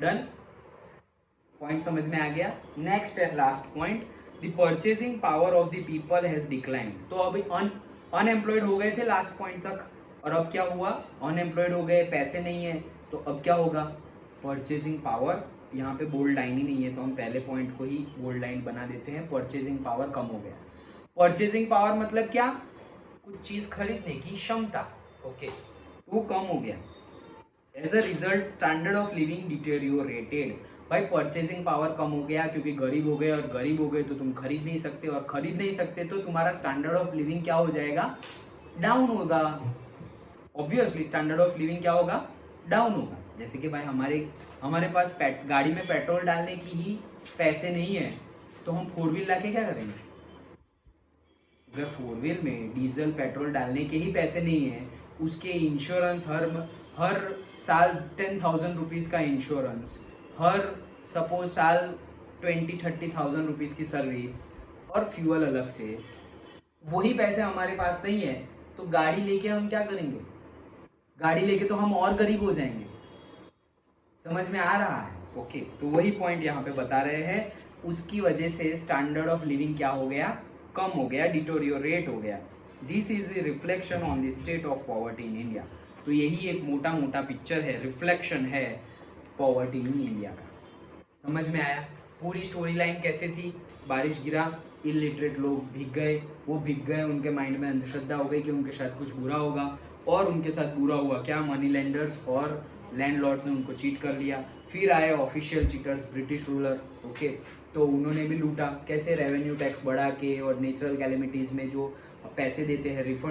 Speaker 1: डन. पॉइंट समझ में आ गया. Next and last point, the purchasing power of the people has declined. तो अभी अनएम्प्लॉयड हो गए थे लास्ट पॉइंट तक, और अब क्या हुआ? अनएम्प्लॉयड हो गए, पैसे नहीं है, तो अब क्या होगा? Purchasing power. यहाँ पे बोल्ड लाइन ही नहीं है, तो हम पहले पॉइंट को ही बोल्ड लाइन बना देते हैं. परचेजिंग पावर कम हो गया. परचेजिंग पावर मतलब क्या? कुछ चीज खरीदने की क्षमता. ओके, वो कम हो गया. As a result standard of living deteriorated. भाई परचेजिंग पावर कम हो गया क्योंकि गरीब हो गए, और गरीब हो गए तो तुम खरीद नहीं सकते, और खरीद नहीं सकते तो तुम्हारा स्टैंडर्ड ऑफ लिविंग क्या हो जाएगा? डाउन होगा. ऑब्वियसली स्टैंडर्ड ऑफ लिविंग क्या होगा? डाउन होगा. जैसे कि भाई हमारे पास गाड़ी में पेट्रोल डालने की ही पैसे नहीं है, तो हम 4 व्हील लाके क्या करेंगे? अगर 4 व्हील में डीजल पेट्रोल डालने के ही पैसे नहीं है, उसके इंश्योरेंस हर साल 10,000 रुपीज़ का इंश्योरेंस, हर सपोज साल 20-30,000 रुपीज़ की सर्विस, और फ्यूल अलग से, वही पैसे हमारे पास नहीं है, तो गाड़ी लेके हम क्या करेंगे? गाड़ी लेके तो हम और गरीब हो जाएंगे. समझ में आ रहा है? ओके. तो वही पॉइंट यहाँ पे बता रहे हैं. उसकी वजह से स्टैंडर्ड ऑफ लिविंग क्या हो गया? कम हो गया, डिटोरियोरेट हो गया. This is the reflection on the state of poverty in India. तो यही एक मोटा मोटा पिक्चर है, रिफ्लेक्शन है पॉवर्टी इन इंडिया का. समझ में आया? पूरी स्टोरी लाइन कैसे थी? बारिश गिरा, इलिटरेट लोग भीग गए, वो भीग गए, उनके माइंड में अंधश्रद्धा हो गई कि उनके साथ कुछ बुरा होगा, और उनके साथ बुरा हुआ क्या? मनी लेंडर्स और लैंडलॉर्ड्स ने उनको चीट कर लिया. फिर आए official cheaters, British ruler. Okay, तो उन्होंने भी लूटा. कैसे? रेवेन्यू टैक्स बढ़ा के, और नेचुरल कैलेमिटीज़ में जो पैसे देते हैं, रिलीफ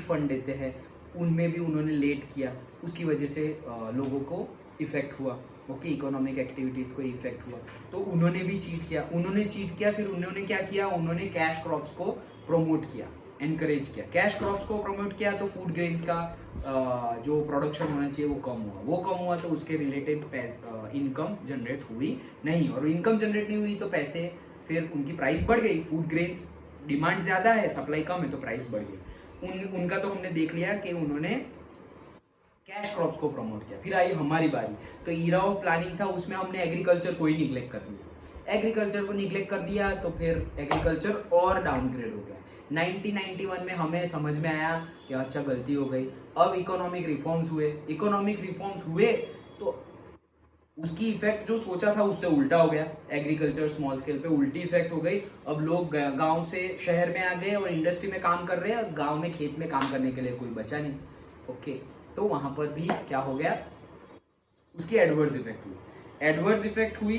Speaker 1: फंड देते हैं, उनमें भी उन्होंने लेट किया. उसकी वजह से लोगों को इफेक्ट हुआ. ओके, इकोनॉमिक एक्टिविटीज़ को इफेक्ट हुआ. तो उन्होंने भी चीट किया. फिर उन्होंने क्या किया? उन्होंने कैश क्रॉप्स को प्रमोट किया, एनकरेज किया. कैश क्रॉप्स को प्रमोट किया तो फूड ग्रेन्स का जो प्रोडक्शन होना चाहिए वो कम हुआ. तो उसके रिलेटेड इनकम जनरेट हुई नहीं, और इनकम जनरेट नहीं हुई तो पैसे, फिर उनकी प्राइस बढ़ गई. फूड ग्रेन्स डिमांड ज़्यादा है, सप्लाई कम है, तो प्राइस बढ़ गई. उनका तो हमने देख लिया कि उन्होंने कैश क्रॉप्स को प्रमोट किया. फिर आई हमारी बारी. तो ईरा ऑफ प्लानिंग था, उसमें हमने एग्रीकल्चर को ही निग्लेक्ट कर दिया. एग्रीकल्चर को निग्लेक्ट कर दिया तो फिर एग्रीकल्चर और डाउनग्रेड हो गया. 1991 में हमें समझ में आया कि अच्छा गलती हो गई. अब इकोनॉमिक रिफॉर्म्स हुए तो उसकी इफेक्ट जो सोचा था उससे उल्टा हो गया. एग्रीकल्चर स्मॉल स्केल पे उल्टी इफेक्ट हो गई. अब लोग गांव से शहर में आ गए और इंडस्ट्री में काम कर रहे हैं. गांव में खेत में काम करने के लिए कोई बचा नहीं. ओके, तो वहां पर भी क्या हो गया? उसकी एडवर्स इफेक्ट हुई.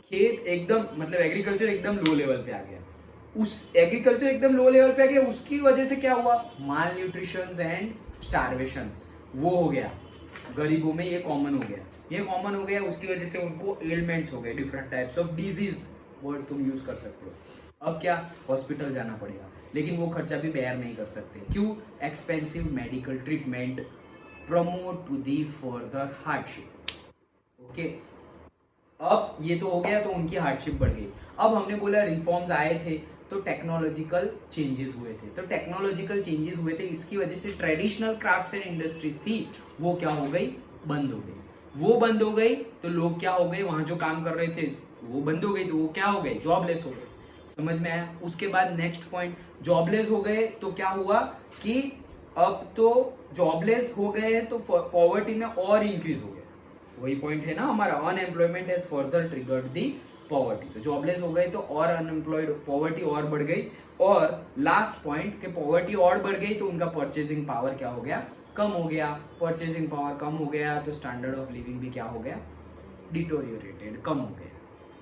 Speaker 1: खेत एकदम, मतलब एग्रीकल्चर एकदम लो लेवल पे आ गया. उसकी वजह से क्या हुआ? माल न्यूट्रिशन एंड स्टारवेशन. वो हो गया, गरीबों में ये कॉमन हो गया, ये कॉमन हो गया, उसकी वजह से उनको एलिमेंट्स हो गए, different types of disease, word तुम यूज कर सकते हो। अब क्या, हॉस्पिटल जाना पड़ेगा, लेकिन वो खर्चा भी बेयर नहीं कर सकते, क्यों, expensive medical treatment promote to the further hardship. Okay, अब ये तो हो गया, तो उनकी हार्डशिप बढ़ गई। अब हमने बोला रिफॉर्म्स आए थे तो टेक्नोलॉजिकल चेंजेस हुए थे, तो टेक्नोलॉजिकल चेंजेस हुए थे, इसकी वजह से ट्रेडिशनल क्राफ्ट्स एंड इंडस्ट्रीज थी वो क्या हो गई, बंद हो गई। वो बंद हो गई तो लोग क्या हो गए, वहां जो काम कर रहे थे वो बंद हो गई, तो वो क्या हो गए, जॉबलेस हो गए। समझ में आया। उसके बाद नेक्स्ट पॉइंट, जॉबलेस हो गए तो क्या हुआ कि अब तो जॉबलेस हो गए तो पॉवर्टी में और इंक्रीज हो गया। वही पॉइंट है ना हमारा, unemployment has further triggered the poverty. तो जॉबलेस हो गए तो और अनएम्प्लॉयड, पॉवर्टी और बढ़ गई। और लास्ट पॉइंट कि पॉवर्टी और बढ़ गई तो उनका परचेसिंग पावर क्या हो गया, कम हो गया। परचेसिंग पावर कम हो गया तो स्टैंडर्ड ऑफ लिविंग भी क्या हो गया, डिटोरियोरेटेड, कम हो गया।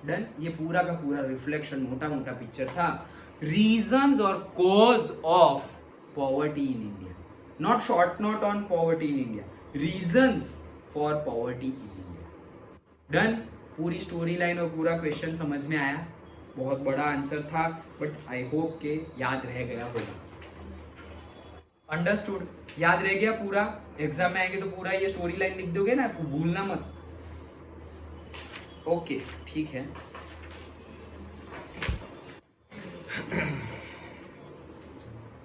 Speaker 1: डन। ये पूरा का पूरा रिफ्लेक्शन, मोटा मोटा पिक्चर था रीजंस और cause of poverty in India, not short note on poverty in India, reasons for poverty in India. Done. पूरी स्टोरी लाइन और पूरा क्वेश्चन समझ में आया, बहुत बड़ा आंसर था, बट आई होप के याद रह गया होगा। अंडरस्टूड, याद रह गया पूरा। एग्जाम में आएंगे तो पूरा ये स्टोरी लाइन लिख दोगे ना, भूलना मत। ओके, ठीक है।